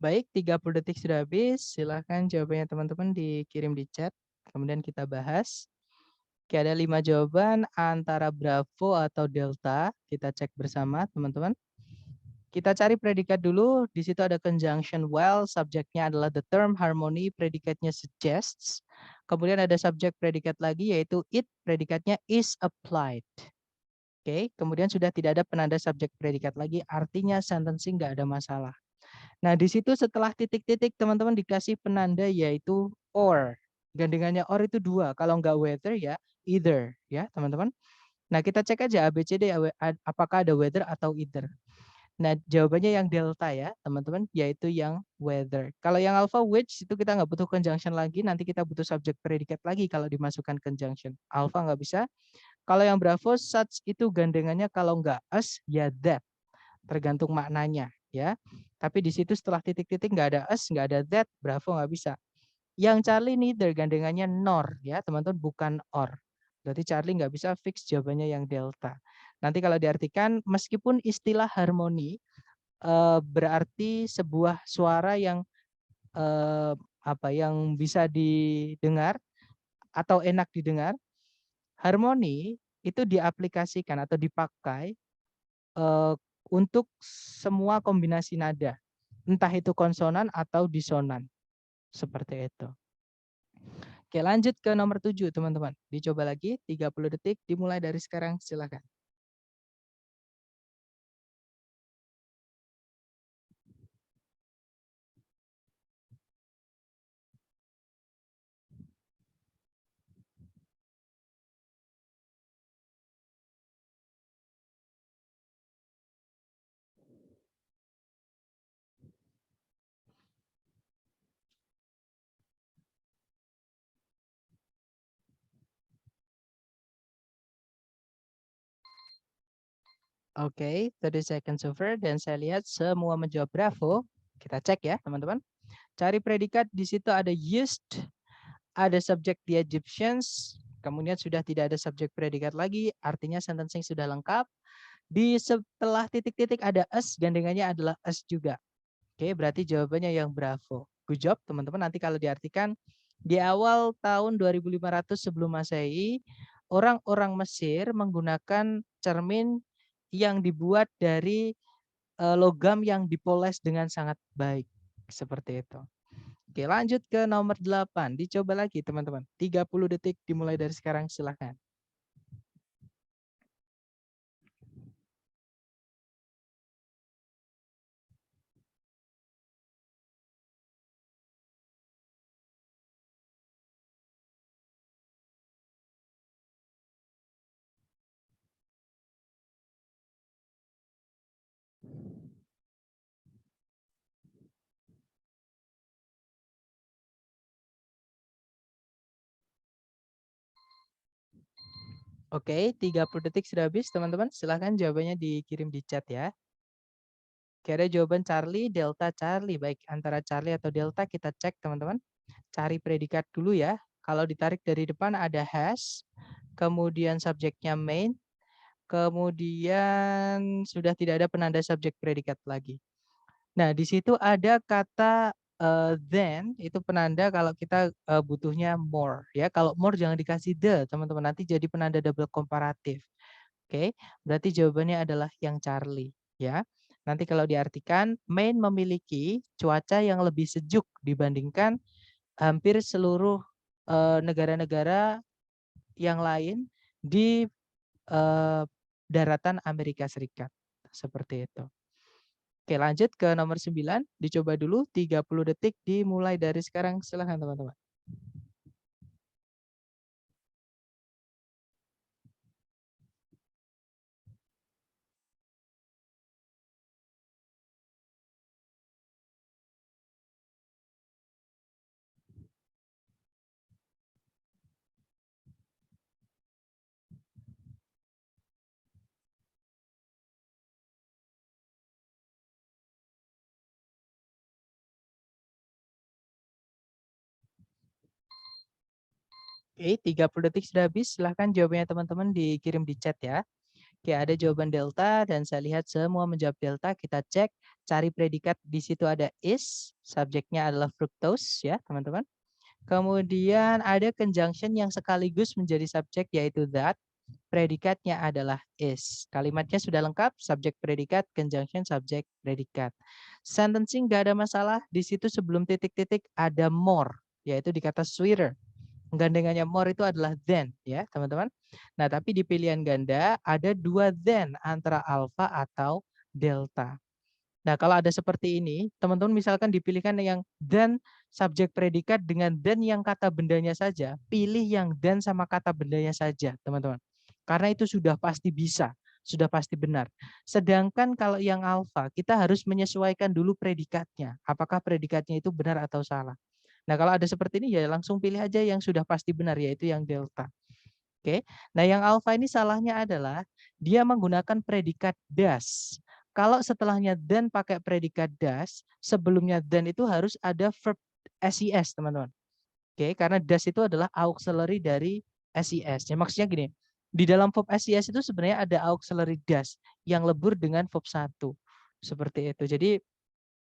Speaker 1: Baik, 30 detik sudah habis. Silahkan jawabannya teman-teman dikirim di chat. Kemudian kita bahas. Oke, ada 5 jawaban antara Bravo atau Delta. Kita cek bersama teman-teman. Kita cari predikat dulu. Di situ ada conjunction well, subjeknya adalah the term, harmony, predikatnya suggests. Kemudian ada subjek predikat lagi yaitu it, predikatnya is applied. Oke, kemudian sudah tidak ada penanda subjek predikat lagi, artinya sentencing nggak ada masalah. Nah, di situ setelah titik-titik teman-teman dikasih penanda yaitu or. Gandengannya or itu dua, kalau nggak whether ya either ya teman-teman. Nah, kita cek aja ABCD apakah ada whether atau either. Nah, jawabannya yang delta ya, teman-teman, yaitu yang whether. Kalau yang alpha which itu kita nggak butuh conjunction lagi, nanti kita butuh subjek predikat lagi kalau dimasukkan conjunction. Alpha nggak bisa. Kalau yang bravo such itu gandengannya kalau nggak as ya that. Tergantung maknanya ya. Tapi di situ setelah titik-titik nggak ada as, nggak ada that, bravo nggak bisa. Yang Charlie neither gandengannya nor ya, teman-teman, bukan or. Berarti Charlie nggak bisa fix jawabannya yang delta. Nanti kalau diartikan meskipun istilah harmoni berarti sebuah suara yang yang bisa didengar atau enak didengar, harmoni itu diaplikasikan atau dipakai untuk semua kombinasi nada, entah itu konsonan atau disonan, seperti itu. Oke, lanjut ke nomor 7, teman-teman. Dicoba lagi, 30 detik, dimulai dari sekarang, silakan. Oke, 30 seconds over, dan saya lihat semua menjawab bravo. Kita cek ya, teman-teman. Cari predikat, di situ ada used, ada subjek the Egyptians, kemudian sudah tidak ada subjek predikat lagi, artinya sentencing sudah lengkap. Di setelah titik-titik ada as, gandengannya adalah as juga. Oke, berarti jawabannya yang bravo. Good job, teman-teman. Nanti kalau diartikan, di awal tahun 2500 sebelum Masehi, orang-orang Mesir menggunakan cermin yang dibuat dari logam yang dipoles dengan sangat baik. Seperti itu. Oke, lanjut ke nomor 8. Dicoba lagi, teman-teman. 30 detik dimulai dari sekarang, silahkan. Oke, 30 detik sudah habis, teman-teman. Silahkan jawabannya dikirim di chat ya. Kira jawaban Charlie, Delta Charlie. Baik, antara Charlie atau Delta kita cek, teman-teman. Cari predikat dulu ya. Kalau ditarik dari depan ada has, kemudian subjeknya main, kemudian sudah tidak ada penanda subjek predikat lagi. Nah, di situ ada kata then, itu penanda kalau kita butuhnya more ya. Kalau more jangan dikasih the, teman-teman, nanti jadi penanda double komparatif. Oke, berarti jawabannya adalah yang Charlie ya. Nanti kalau diartikan, Maine memiliki cuaca yang lebih sejuk dibandingkan hampir seluruh negara-negara yang lain di daratan Amerika Serikat. Seperti itu. Oke, lanjut ke nomor 9. Dicoba dulu 30 detik dimulai dari sekarang. Silahkan, teman-teman. Oke, 30 detik sudah habis. Silahkan jawabannya teman-teman dikirim di chat ya. Oke, ada jawaban delta dan saya lihat semua menjawab delta. Kita cek, cari predikat, di situ ada is, subjeknya adalah fructose ya, teman-teman. Kemudian ada conjunction yang sekaligus menjadi subjek yaitu that. predikatnya adalah is. Kalimatnya sudah lengkap, subjek predikat, conjunction subjek predikat. Sentencing nggak ada masalah, di situ sebelum titik-titik ada more, yaitu di kata sweeter. Gandengannya more itu adalah than, ya teman-teman. Nah, tapi di pilihan ganda ada dua than antara alpha atau delta. Nah, kalau ada seperti ini, teman-teman misalkan dipilihkan yang dan subjek predikat dengan dan yang kata bendanya saja, pilih yang dan sama kata bendanya saja, teman-teman. Karena itu sudah pasti bisa, sudah pasti benar. Sedangkan kalau yang alfa, kita harus menyesuaikan dulu predikatnya. Apakah predikatnya itu benar atau salah. Nah, kalau ada seperti ini ya langsung pilih aja yang sudah pasti benar, yaitu yang delta. Oke. Nah, yang alfa ini salahnya adalah dia menggunakan predikat das. Kalau setelahnya then pakai predikat das, sebelumnya then itu harus ada verb SES, teman-teman. Oke, karena das itu adalah auxiliary dari SES. Ya, maksudnya gini, di dalam verb SES itu sebenarnya ada auxiliary das yang lebur dengan verb satu. Seperti itu. Jadi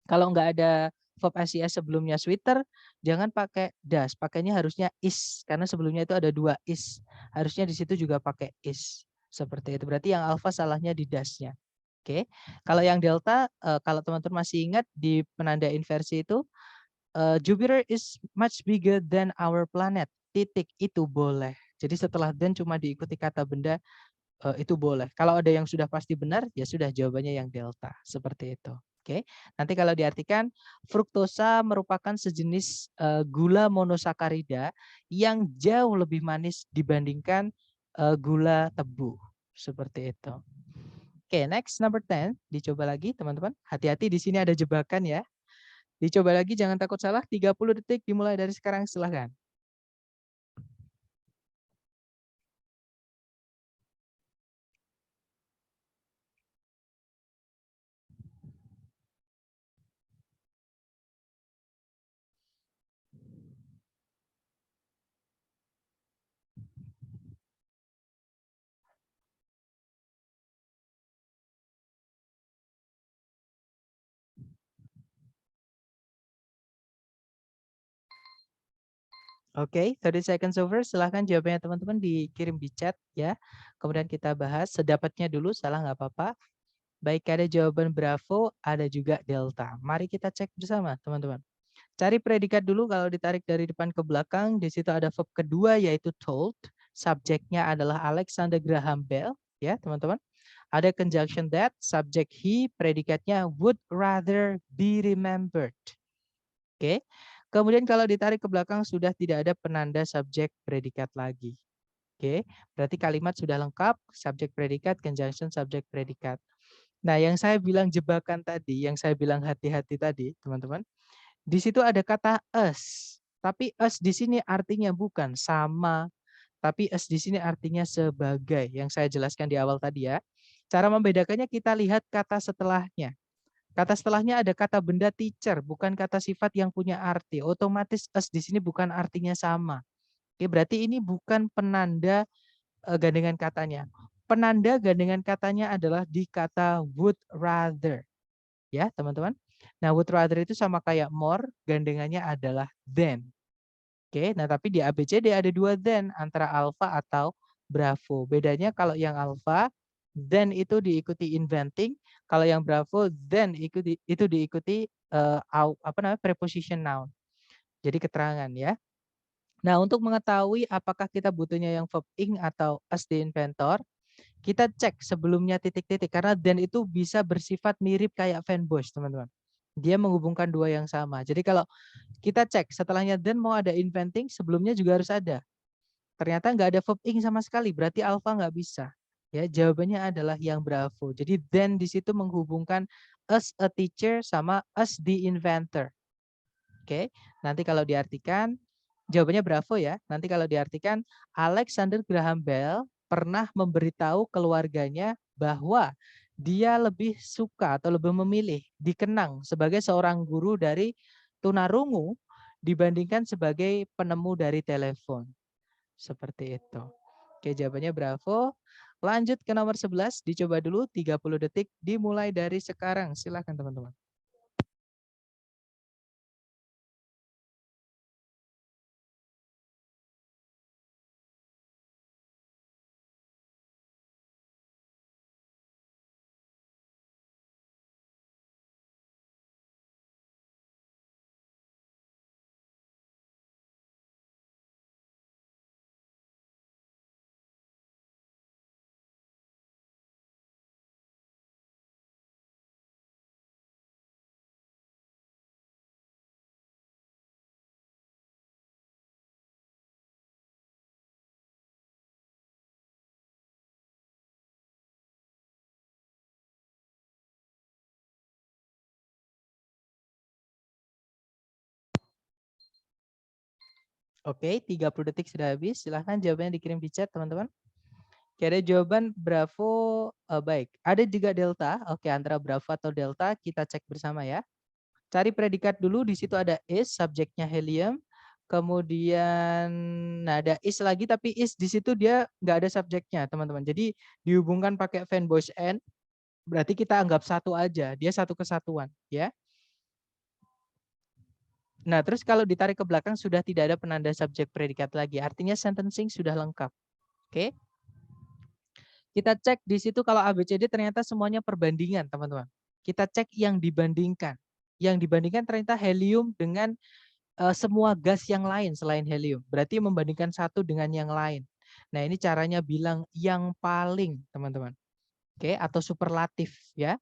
Speaker 1: kalau nggak ada verb SES sebelumnya sweeter, jangan pakai das. Pakainya harusnya is, karena sebelumnya itu ada dua is. Harusnya di situ juga pakai is. Seperti itu. Berarti yang alpha salahnya di dasnya. Oke. Kalau yang delta, kalau teman-teman masih ingat di penanda inversi itu, Jupiter is much bigger than our planet. Titik itu boleh. Jadi setelah then cuma diikuti kata benda, itu boleh. Kalau ada yang sudah pasti benar, ya sudah jawabannya yang delta. Seperti itu. Oke. Nanti kalau diartikan, fruktosa merupakan sejenis gula monosakarida yang jauh lebih manis dibandingkan gula tebu. Seperti itu. Oke, next number 10. Dicoba lagi teman-teman. Hati-hati di sini ada jebakan ya. Dicoba lagi, jangan takut salah. 30 detik dimulai dari sekarang, silahkan. Oke, 30 seconds over. Silahkan jawabannya teman-teman dikirim di chat ya. Kemudian kita bahas sedapatnya dulu, salah nggak apa-apa. Baik, ada jawaban Bravo, ada juga Delta. Mari kita cek bersama teman-teman. Cari predikat dulu kalau ditarik dari depan ke belakang. Di situ ada verb kedua yaitu told. Subjeknya adalah Alexander Graham Bell ya teman-teman. Ada conjunction that, subjek he, predikatnya would rather be remembered. Oke. Kemudian kalau ditarik ke belakang sudah tidak ada penanda subjek predikat lagi. Oke, berarti kalimat sudah lengkap, subjek predikat, conjunction subjek predikat. Nah, yang saya bilang jebakan tadi, yang saya bilang hati-hati tadi, teman-teman, di situ ada kata us. Tapi us di sini artinya bukan sama, tapi us di sini artinya sebagai, yang saya jelaskan di awal tadi ya. Cara membedakannya kita lihat kata setelahnya. Kata setelahnya ada kata benda teacher, bukan kata sifat yang punya arti. Otomatis us di sini bukan artinya sama. Oke, berarti ini bukan penanda gandengan katanya. Penanda gandengan katanya adalah di kata would rather. Ya, teman-teman. Nah, would rather itu sama kayak more, gandengannya adalah than. Oke, nah tapi di ABCD ada dua than antara alpha atau bravo. Bedanya kalau yang alpha then itu diikuti inventing, kalau yang bravo then itu diikuti apa namanya preposition noun. Jadi keterangan ya. Nah, untuk mengetahui apakah kita butuhnya yang verb ing atau as the inventor, kita cek sebelumnya titik-titik karena then itu bisa bersifat mirip kayak fanboys, teman-teman. Dia menghubungkan dua yang sama. Jadi kalau kita cek setelahnya then mau ada inventing, sebelumnya juga harus ada. Ternyata nggak ada verb ing sama sekali, berarti alpha nggak bisa. Ya, jawabannya adalah yang bravo. Jadi then di situ menghubungkan as a teacher sama as the inventor. Oke, nanti kalau diartikan jawabannya bravo ya. Nanti kalau diartikan Alexander Graham Bell pernah memberitahu keluarganya bahwa dia lebih suka atau lebih memilih dikenang sebagai seorang guru dari tunarungu dibandingkan sebagai penemu dari telepon. Seperti itu. Oke, jawabannya bravo. Lanjut ke nomor 11, dicoba dulu 30 detik dimulai dari sekarang. Silakan teman-teman. Oke, 30 detik sudah habis. Silahkan jawabannya dikirim di chat, teman-teman. Oke, ada jawaban Bravo, baik. Ada juga Delta. Oke, antara Bravo atau Delta kita cek bersama ya. Cari predikat dulu, di situ ada is, subjeknya helium. Kemudian, nah ada is lagi, tapi is di situ dia nggak ada subjeknya, teman-teman. Jadi dihubungkan pakai fan voice N, berarti kita anggap satu aja, dia satu kesatuan, ya. Nah, terus kalau ditarik ke belakang sudah tidak ada penanda subjek predikat lagi, artinya sentencing sudah lengkap. Oke. Kita cek di situ kalau ABCD ternyata semuanya perbandingan, teman-teman. Kita cek yang dibandingkan. Yang dibandingkan ternyata helium dengan semua gas yang lain selain helium. Berarti membandingkan satu dengan yang lain. Nah, ini caranya bilang yang paling, teman-teman. Oke, atau superlatif ya.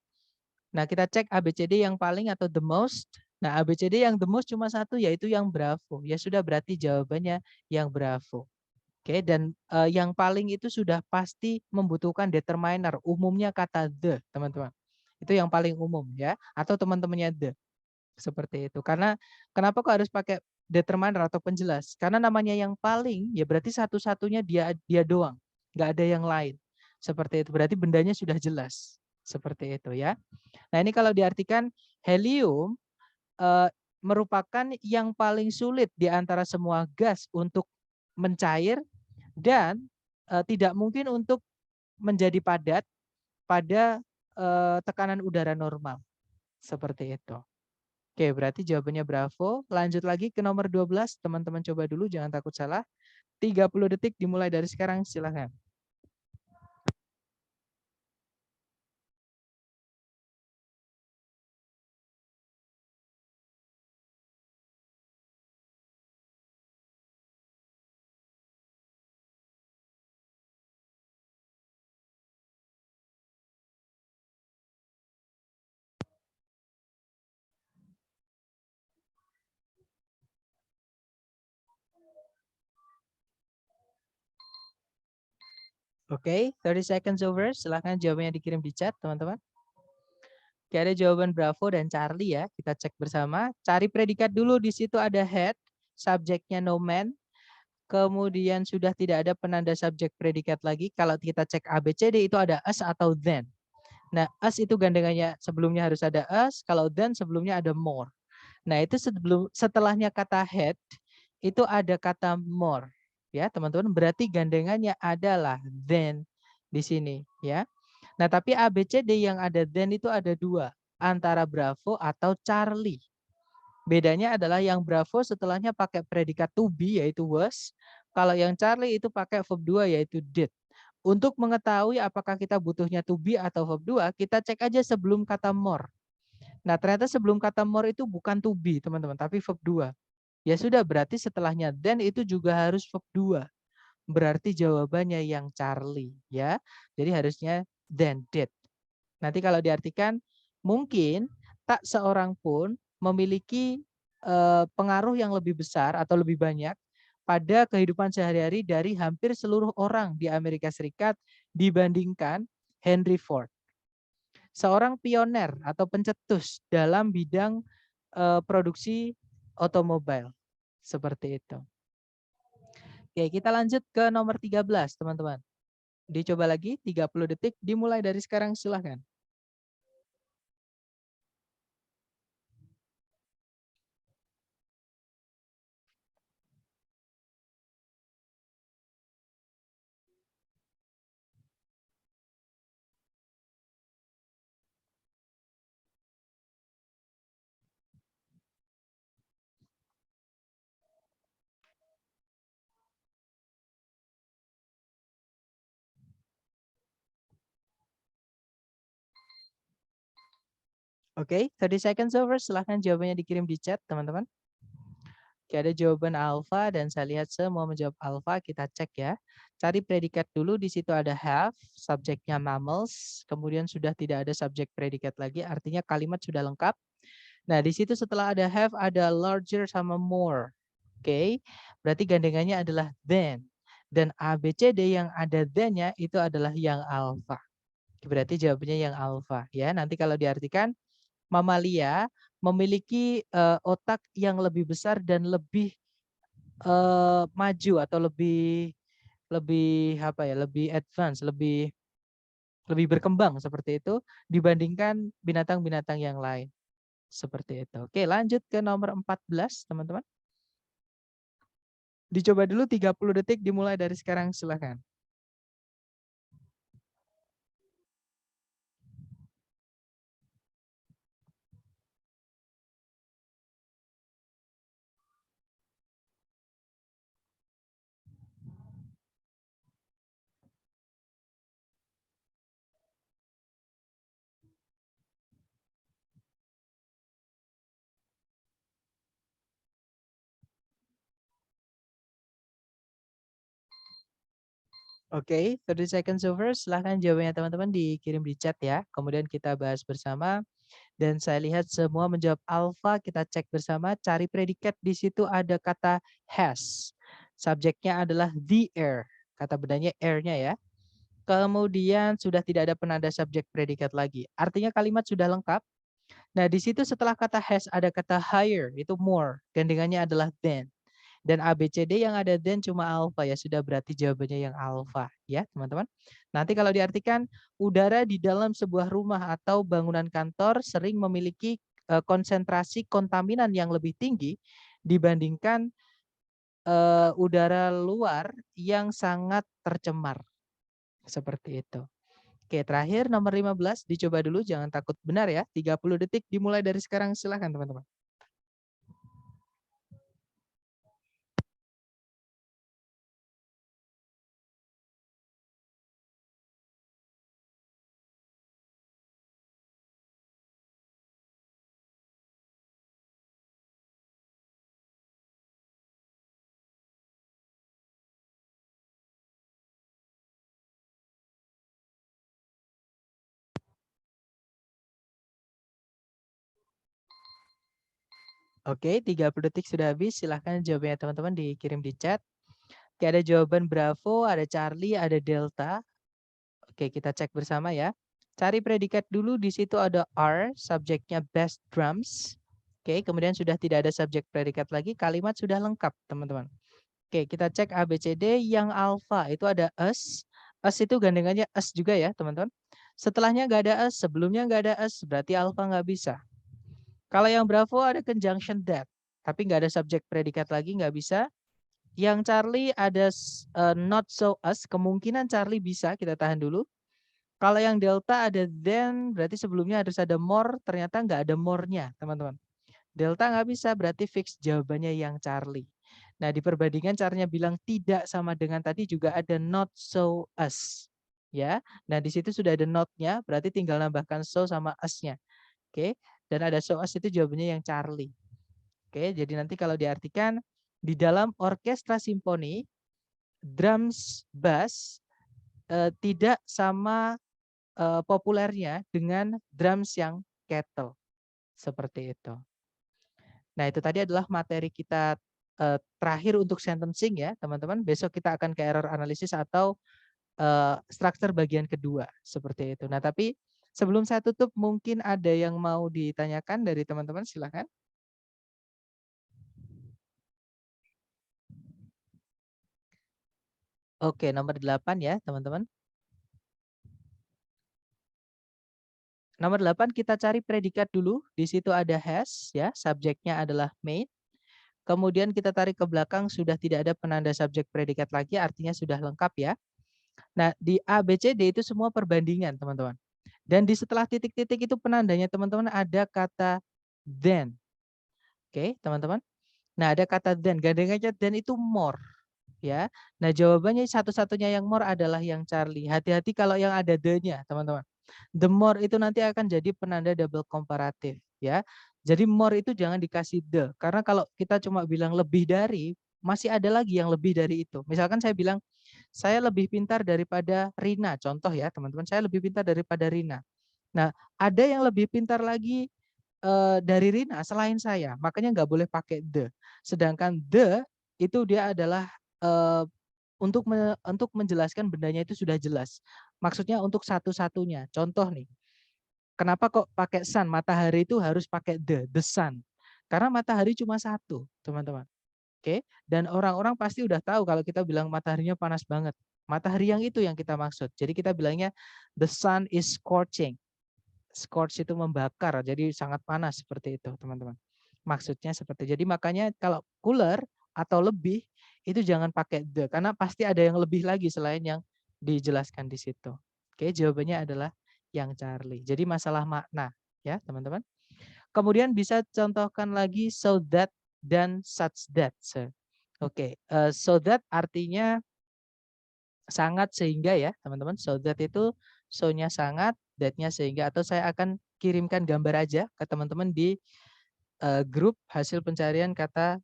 Speaker 1: Nah, kita cek ABCD yang paling atau the most. Nah, ABCD yang the most cuma satu, yaitu yang Bravo. Ya sudah, berarti jawabannya yang Bravo. Oke, dan yang paling itu sudah pasti membutuhkan determiner. Umumnya kata the, teman-teman. Itu yang paling umum ya. Atau teman-temannya the. Seperti itu. Karena kenapa kok harus pakai determiner atau penjelas? Karena namanya yang paling, ya berarti satu-satunya dia doang. Nggak ada yang lain. Seperti itu. Berarti bendanya sudah jelas. Seperti itu ya. Nah, ini kalau diartikan helium merupakan yang paling sulit di antara semua gas untuk mencair dan tidak mungkin untuk menjadi padat pada tekanan udara normal. Seperti itu. Oke, berarti jawabannya Bravo. Lanjut lagi ke nomor 12. Teman-teman coba dulu, jangan takut salah. 30 detik dimulai dari sekarang, silahkan. Oke, 30 seconds over. Silahkan jawabannya dikirim di chat, teman-teman. Oke, ada jawaban Bravo dan Charlie ya. Kita cek bersama. Cari predikat dulu, di situ ada head, subjeknya no man. Kemudian sudah tidak ada penanda subjek predikat lagi. Kalau kita cek ABCD itu ada us atau then. Nah, us itu gandengannya sebelumnya harus ada us, kalau then sebelumnya ada more. Nah, itu setelahnya kata head itu ada kata more. Ya, teman-teman, berarti gandengannya adalah then di sini, ya. Nah, tapi ABCD yang ada then itu ada dua, antara Bravo atau Charlie. Bedanya adalah yang Bravo setelahnya pakai predikat to be yaitu was. Kalau yang Charlie itu pakai verb 2 yaitu did. Untuk mengetahui apakah kita butuhnya to be atau verb 2, kita cek aja sebelum kata more. Nah, ternyata sebelum kata more itu bukan to be, teman-teman, tapi verb 2. Ya sudah, berarti setelahnya then itu juga harus verb 2. Berarti jawabannya yang Charlie, ya. Jadi harusnya then did. Nanti kalau diartikan, mungkin tak seorang pun memiliki pengaruh yang lebih besar atau lebih banyak pada kehidupan sehari-hari dari hampir seluruh orang di Amerika Serikat dibandingkan Henry Ford. Seorang pioner atau pencetus dalam bidang produksi otomobil. Seperti itu. Oke, kita lanjut ke nomor 13, teman-teman. Dicoba lagi, 30 detik, dimulai dari sekarang, silahkan. Oke, 30 seconds over. Silahkan jawabannya dikirim di chat, teman-teman. Oke, ada jawaban alpha dan saya lihat semua menjawab alpha. Kita cek ya. Cari predikat dulu. Di situ ada have, subjeknya mammals. Kemudian sudah tidak ada subjek predikat lagi. Artinya kalimat sudah lengkap. Nah, di situ setelah ada have, ada larger sama more. Oke, berarti gandengannya adalah then. Dan ABCD yang ada then-nya itu adalah yang alpha. Berarti jawabannya yang alpha ya. Nanti kalau diartikan, mamalia memiliki otak yang lebih besar dan lebih maju atau lebih apa ya, lebih advance, lebih berkembang seperti itu dibandingkan binatang-binatang yang lain. Seperti itu. Oke, lanjut ke nomor 14, teman-teman. Dicoba dulu 30 detik dimulai dari sekarang, silakan. Oke, 30 seconds over. Silahkan jawabannya teman-teman dikirim di chat ya. Kemudian kita bahas bersama. Dan saya lihat semua menjawab alpha. Kita cek bersama. Cari predikat. Di situ ada kata has. Subjeknya adalah the air. Kata bedanya air-nya ya. Kemudian sudah tidak ada penanda subjek predikat lagi. Artinya kalimat sudah lengkap. Nah, di situ setelah kata has ada kata higher. Itu more. Gandengannya adalah than. Dan ABCD yang ada then cuma alfa ya, sudah berarti jawabannya yang alfa ya teman-teman. Nanti kalau diartikan udara di dalam sebuah rumah atau bangunan kantor sering memiliki konsentrasi kontaminan yang lebih tinggi dibandingkan udara luar yang sangat tercemar. Seperti itu. Oke, terakhir nomor 15 dicoba dulu, jangan takut benar ya. 30 detik dimulai dari sekarang, silahkan teman-teman. Oke, 30 detik sudah habis. Silahkan jawabannya teman-teman dikirim di chat. Oke, ada jawaban Bravo, ada Charlie, ada Delta. Oke, kita cek bersama ya. Cari predikat dulu, di situ ada R, subjeknya best drums. Oke, kemudian sudah tidak ada subjek predikat lagi, kalimat sudah lengkap, teman-teman. Oke, kita cek ABCD yang alpha, itu ada us. Us itu gandengannya us juga ya, teman-teman. Setelahnya nggak ada us, sebelumnya nggak ada us, berarti alpha nggak bisa. Kalau yang Bravo ada conjunction that, tapi nggak ada subjek predikat lagi, nggak bisa. Yang Charlie ada not so us, kemungkinan Charlie bisa, kita tahan dulu. Kalau yang Delta ada then, berarti sebelumnya harus ada more, ternyata nggak ada more-nya, teman-teman. Delta nggak bisa, berarti fix jawabannya yang Charlie. Nah, di perbandingan caranya bilang tidak sama dengan tadi juga ada not so us. Ya, nah di situ sudah ada not-nya, berarti tinggal nambahkan so sama us-nya. Oke, dan ada so us itu jawabannya yang Charlie. Oke, jadi nanti kalau diartikan di dalam orkestra simfoni, drums bass tidak sama populernya dengan drums yang kettle. Seperti itu. Nah, itu tadi adalah materi kita terakhir untuk sentencing ya, teman-teman. Besok kita akan ke error analysis atau struktur bagian kedua. Seperti itu. Nah, tapi sebelum saya tutup, mungkin ada yang mau ditanyakan dari teman-teman, silakan. Oke, nomor 8 ya, teman-teman. Nomor 8 kita cari predikat dulu. Di situ ada has ya, subjeknya adalah made. Kemudian kita tarik ke belakang sudah tidak ada penanda subjek predikat lagi, artinya sudah lengkap ya. Nah, di A, B, C, D itu semua perbandingan, teman-teman. Dan di setelah titik-titik itu penandanya teman-teman ada kata then. Oke, teman-teman. Nah, ada kata then, gandengannya then itu more. Ya. Nah, jawabannya satu-satunya yang more adalah yang Charlie. Hati-hati kalau yang ada the-nya, teman-teman. The more itu nanti akan jadi penanda double komparatif, ya. Jadi more itu jangan dikasih the, karena kalau kita cuma bilang lebih dari, masih ada lagi yang lebih dari itu. Misalkan saya bilang, saya lebih pintar daripada Rina, contoh ya teman-teman, saya lebih pintar daripada Rina. Nah, ada yang lebih pintar lagi dari Rina selain saya, makanya nggak boleh pakai the. Sedangkan the itu dia adalah untuk menjelaskan bendanya itu sudah jelas. Maksudnya untuk satu-satunya. Contoh nih, kenapa kok pakai sun? Matahari itu harus pakai the sun. Karena matahari cuma satu, teman-teman. Oke, dan orang-orang pasti udah tahu kalau kita bilang mataharinya panas banget. Matahari yang itu yang kita maksud. Jadi kita bilangnya the sun is scorching. Scorch itu membakar, jadi sangat panas seperti itu, teman-teman. Maksudnya seperti jadi makanya kalau cooler atau lebih itu jangan pakai the karena pasti ada yang lebih lagi selain yang dijelaskan di situ. Oke, jawabannya adalah yang Charlie. Jadi masalah makna ya, teman-teman. Kemudian bisa contohkan lagi so that dan such that. Oke, so that artinya sangat sehingga ya, teman-teman. So that itu so-nya sangat, that-nya sehingga atau saya akan kirimkan gambar aja ke teman-teman di grup hasil pencarian kata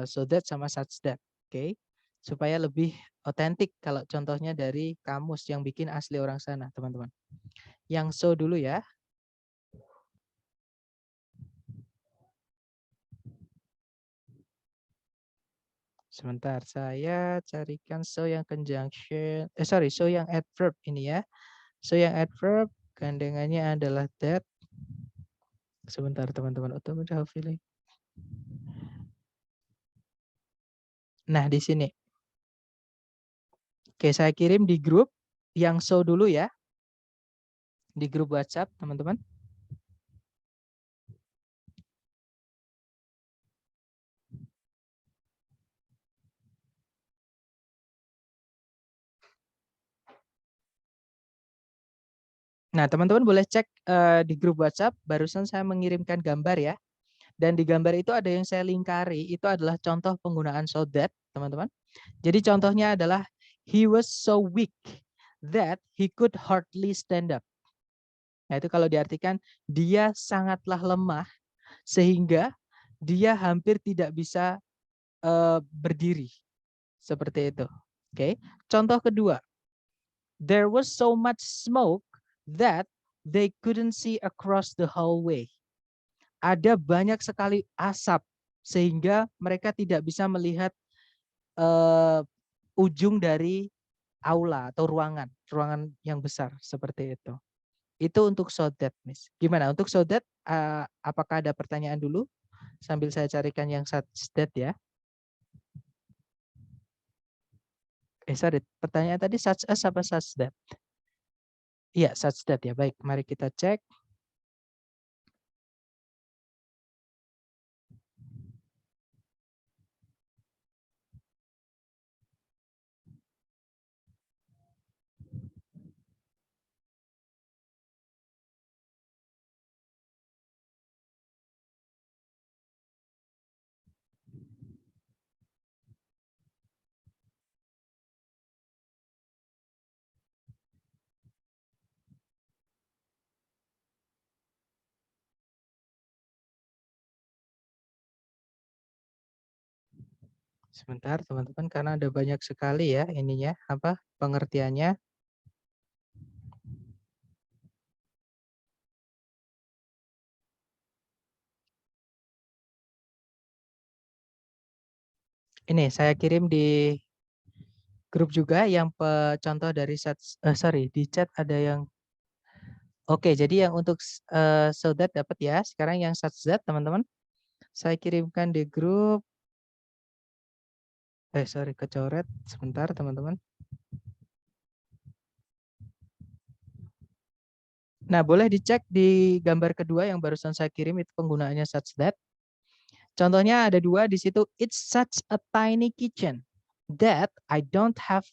Speaker 1: so that sama such that. Oke. Supaya lebih otentik kalau contohnya dari kamus yang bikin asli orang sana, teman-teman. Yang so dulu ya. Sebentar, saya carikan so yang conjunction. So yang adverb ini ya. So yang adverb gandengannya adalah that. Sebentar teman-teman. Nah, di sini. Oke, saya kirim di grup yang so dulu ya. Di grup WhatsApp, teman-teman. Nah, teman-teman boleh cek di grup WhatsApp, barusan saya mengirimkan gambar ya. Dan di gambar itu ada yang saya lingkari, itu adalah contoh penggunaan so that, teman-teman. Jadi contohnya adalah, he was so weak that he could hardly stand up. Nah, itu kalau diartikan, dia sangatlah lemah, sehingga dia hampir tidak bisa berdiri. Seperti itu. Oke. Contoh kedua, there was so much smoke that they couldn't see across the hallway. Ada banyak sekali asap sehingga mereka tidak bisa melihat ujung dari aula atau ruangan yang besar seperti itu. Itu untuk so that, Miss. Gimana untuk so that? Apakah ada pertanyaan dulu sambil saya carikan yang such that ya? Sorry, pertanyaan tadi such as apa such that? Iya, such that ya. Baik, mari kita cek. Sebentar teman-teman karena ada banyak sekali ya ininya apa pengertiannya. Ini saya kirim di grup juga yang contoh dari di chat ada yang oke, jadi yang untuk so that dapat ya. Sekarang yang such that teman-teman saya kirimkan di grup kecoret sebentar teman-teman. Nah, boleh dicek di gambar kedua yang barusan saya kirim itu penggunaannya such that. Contohnya ada dua di situ. It's such a tiny kitchen that I don't have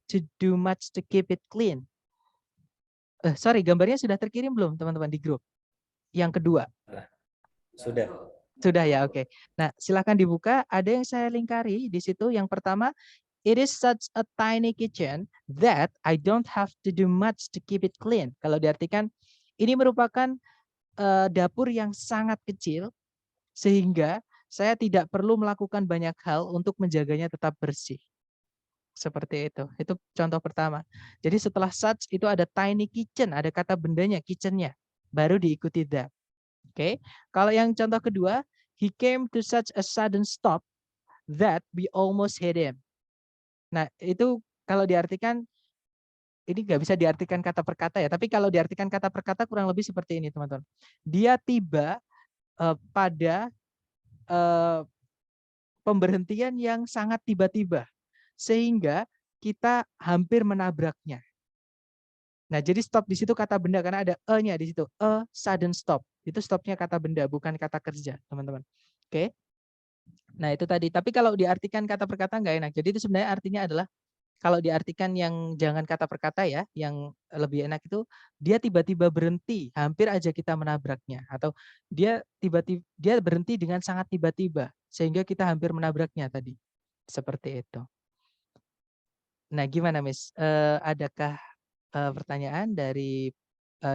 Speaker 1: to do much to keep it clean. Gambarnya sudah terkirim belum teman-teman di grup? Yang kedua.
Speaker 2: Sudah.
Speaker 1: Sudah ya, oke. Nah, silakan dibuka. Ada yang saya lingkari di situ. Yang pertama, it is such a tiny kitchen that I don't have to do much to keep it clean. Kalau diartikan, ini merupakan dapur yang sangat kecil, sehingga saya tidak perlu melakukan banyak hal untuk menjaganya tetap bersih. Seperti itu. Itu contoh pertama. Jadi setelah such itu ada tiny kitchen, ada kata bendanya, kitchennya. Baru diikuti that. Oke. Kalau yang contoh kedua, he came to such a sudden stop that we almost hit him. Nah, itu kalau diartikan, ini nggak bisa diartikan kata per kata ya, tapi kalau diartikan kata per kata kurang lebih seperti ini, teman-teman. Dia tiba pada pemberhentian yang sangat tiba-tiba sehingga kita hampir menabraknya. Nah, jadi stop di situ kata benda karena ada e-nya di situ. A sudden stop. Itu stopnya kata benda, bukan kata kerja, teman-teman. Oke. Nah, itu tadi. Tapi kalau diartikan kata per kata nggak enak. Jadi itu sebenarnya artinya adalah kalau diartikan yang jangan kata per kata ya, yang lebih enak itu dia tiba-tiba berhenti, hampir aja kita menabraknya, atau dia berhenti dengan sangat tiba-tiba sehingga kita hampir menabraknya tadi. Seperti itu. Nah, gimana Miss? Adakah pertanyaan dari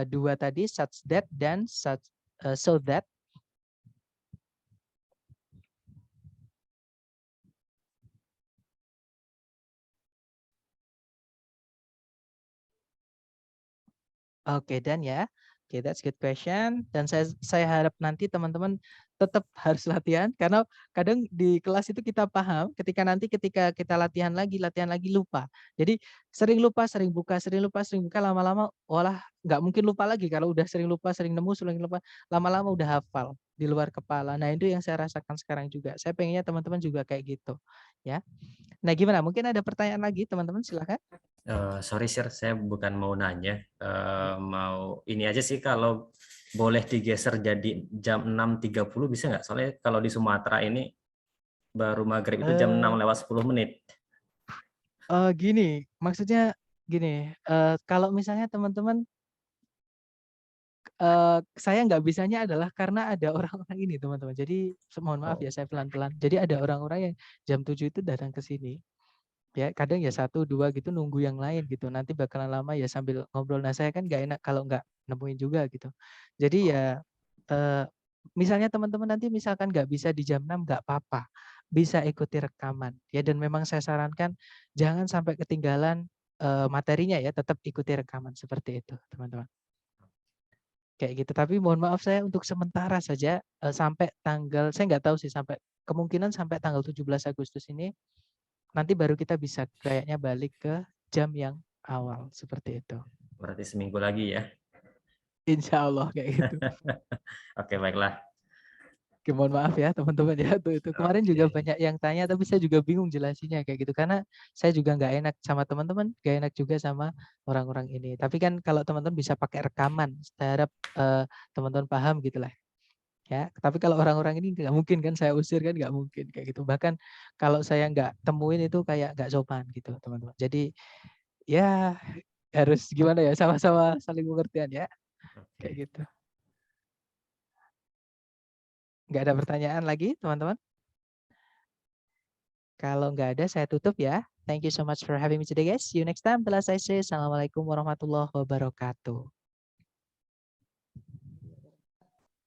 Speaker 1: dua tadi, such that dan so that? Oke, dan ya. Oke, that's good question. Dan saya harap nanti teman-teman tetap harus latihan karena kadang di kelas itu kita paham ketika kita latihan lagi lupa. Jadi sering lupa, sering buka, lama-lama olah nggak mungkin lupa lagi kalau udah sering lupa, sering nemu, sering lupa, lama-lama udah hafal di luar kepala. Nah, itu yang saya rasakan sekarang juga. Saya pengennya teman-teman juga kayak gitu, ya. Nah, gimana? Mungkin ada pertanyaan lagi, teman-teman, silakan.
Speaker 2: Sorry sir, saya bukan mau nanya, mau ini aja sih kalau boleh digeser jadi jam 6.30 bisa nggak? Soalnya kalau di Sumatera ini baru maghrib itu jam 6 lewat 10 menit.
Speaker 1: Gini, maksudnya gini, kalau misalnya teman-teman, saya nggak bisanya adalah karena ada orang-orang ini teman-teman. Jadi mohon maaf ya saya pelan-pelan. Jadi ada orang-orang yang jam 7 itu datang ke sini. Ya, kadang ya 1, 2 gitu nunggu yang lain gitu. Nanti bakalan lama ya sambil ngobrol. Nah, saya kan nggak enak kalau nggak nemuin juga gitu. Jadi ya misalnya teman-teman nanti misalkan nggak bisa di jam 6 nggak apa-apa. Bisa ikuti rekaman ya, dan memang saya sarankan jangan sampai ketinggalan materinya ya, tetap ikuti rekaman seperti itu, teman-teman. Kayak gitu. Tapi mohon maaf saya untuk sementara saja sampai tanggal, saya nggak tahu sih, sampai kemungkinan sampai tanggal 17 Agustus ini nanti baru kita bisa kayaknya balik ke jam yang awal seperti itu.
Speaker 2: Berarti seminggu lagi ya.
Speaker 1: Insya Allah kayak gitu.
Speaker 2: Oke, baiklah.
Speaker 1: Oke, mohon maaf ya teman-teman ya, itu kemarin juga
Speaker 2: Oke.
Speaker 1: banyak yang tanya tapi saya juga bingung jelasinnya kayak gitu karena saya juga nggak enak sama teman-teman, nggak enak juga sama orang-orang ini. Tapi kan kalau teman-teman bisa pakai rekaman, saya harap teman-teman paham gitu lah ya. Tapi kalau orang-orang ini nggak mungkin kan saya usir, kan nggak mungkin kayak gitu. Bahkan kalau saya nggak temuin itu kayak nggak sopan gitu teman-teman. Jadi ya harus gimana ya, sama-sama saling pengertian ya kayak
Speaker 2: Oke.
Speaker 1: gitu. Nggak ada pertanyaan lagi teman-teman? Kalau nggak ada saya tutup ya. Thank you so much for having me today guys. See you next time. Telah saya say, assalamualaikum warahmatullahi wabarakatuh.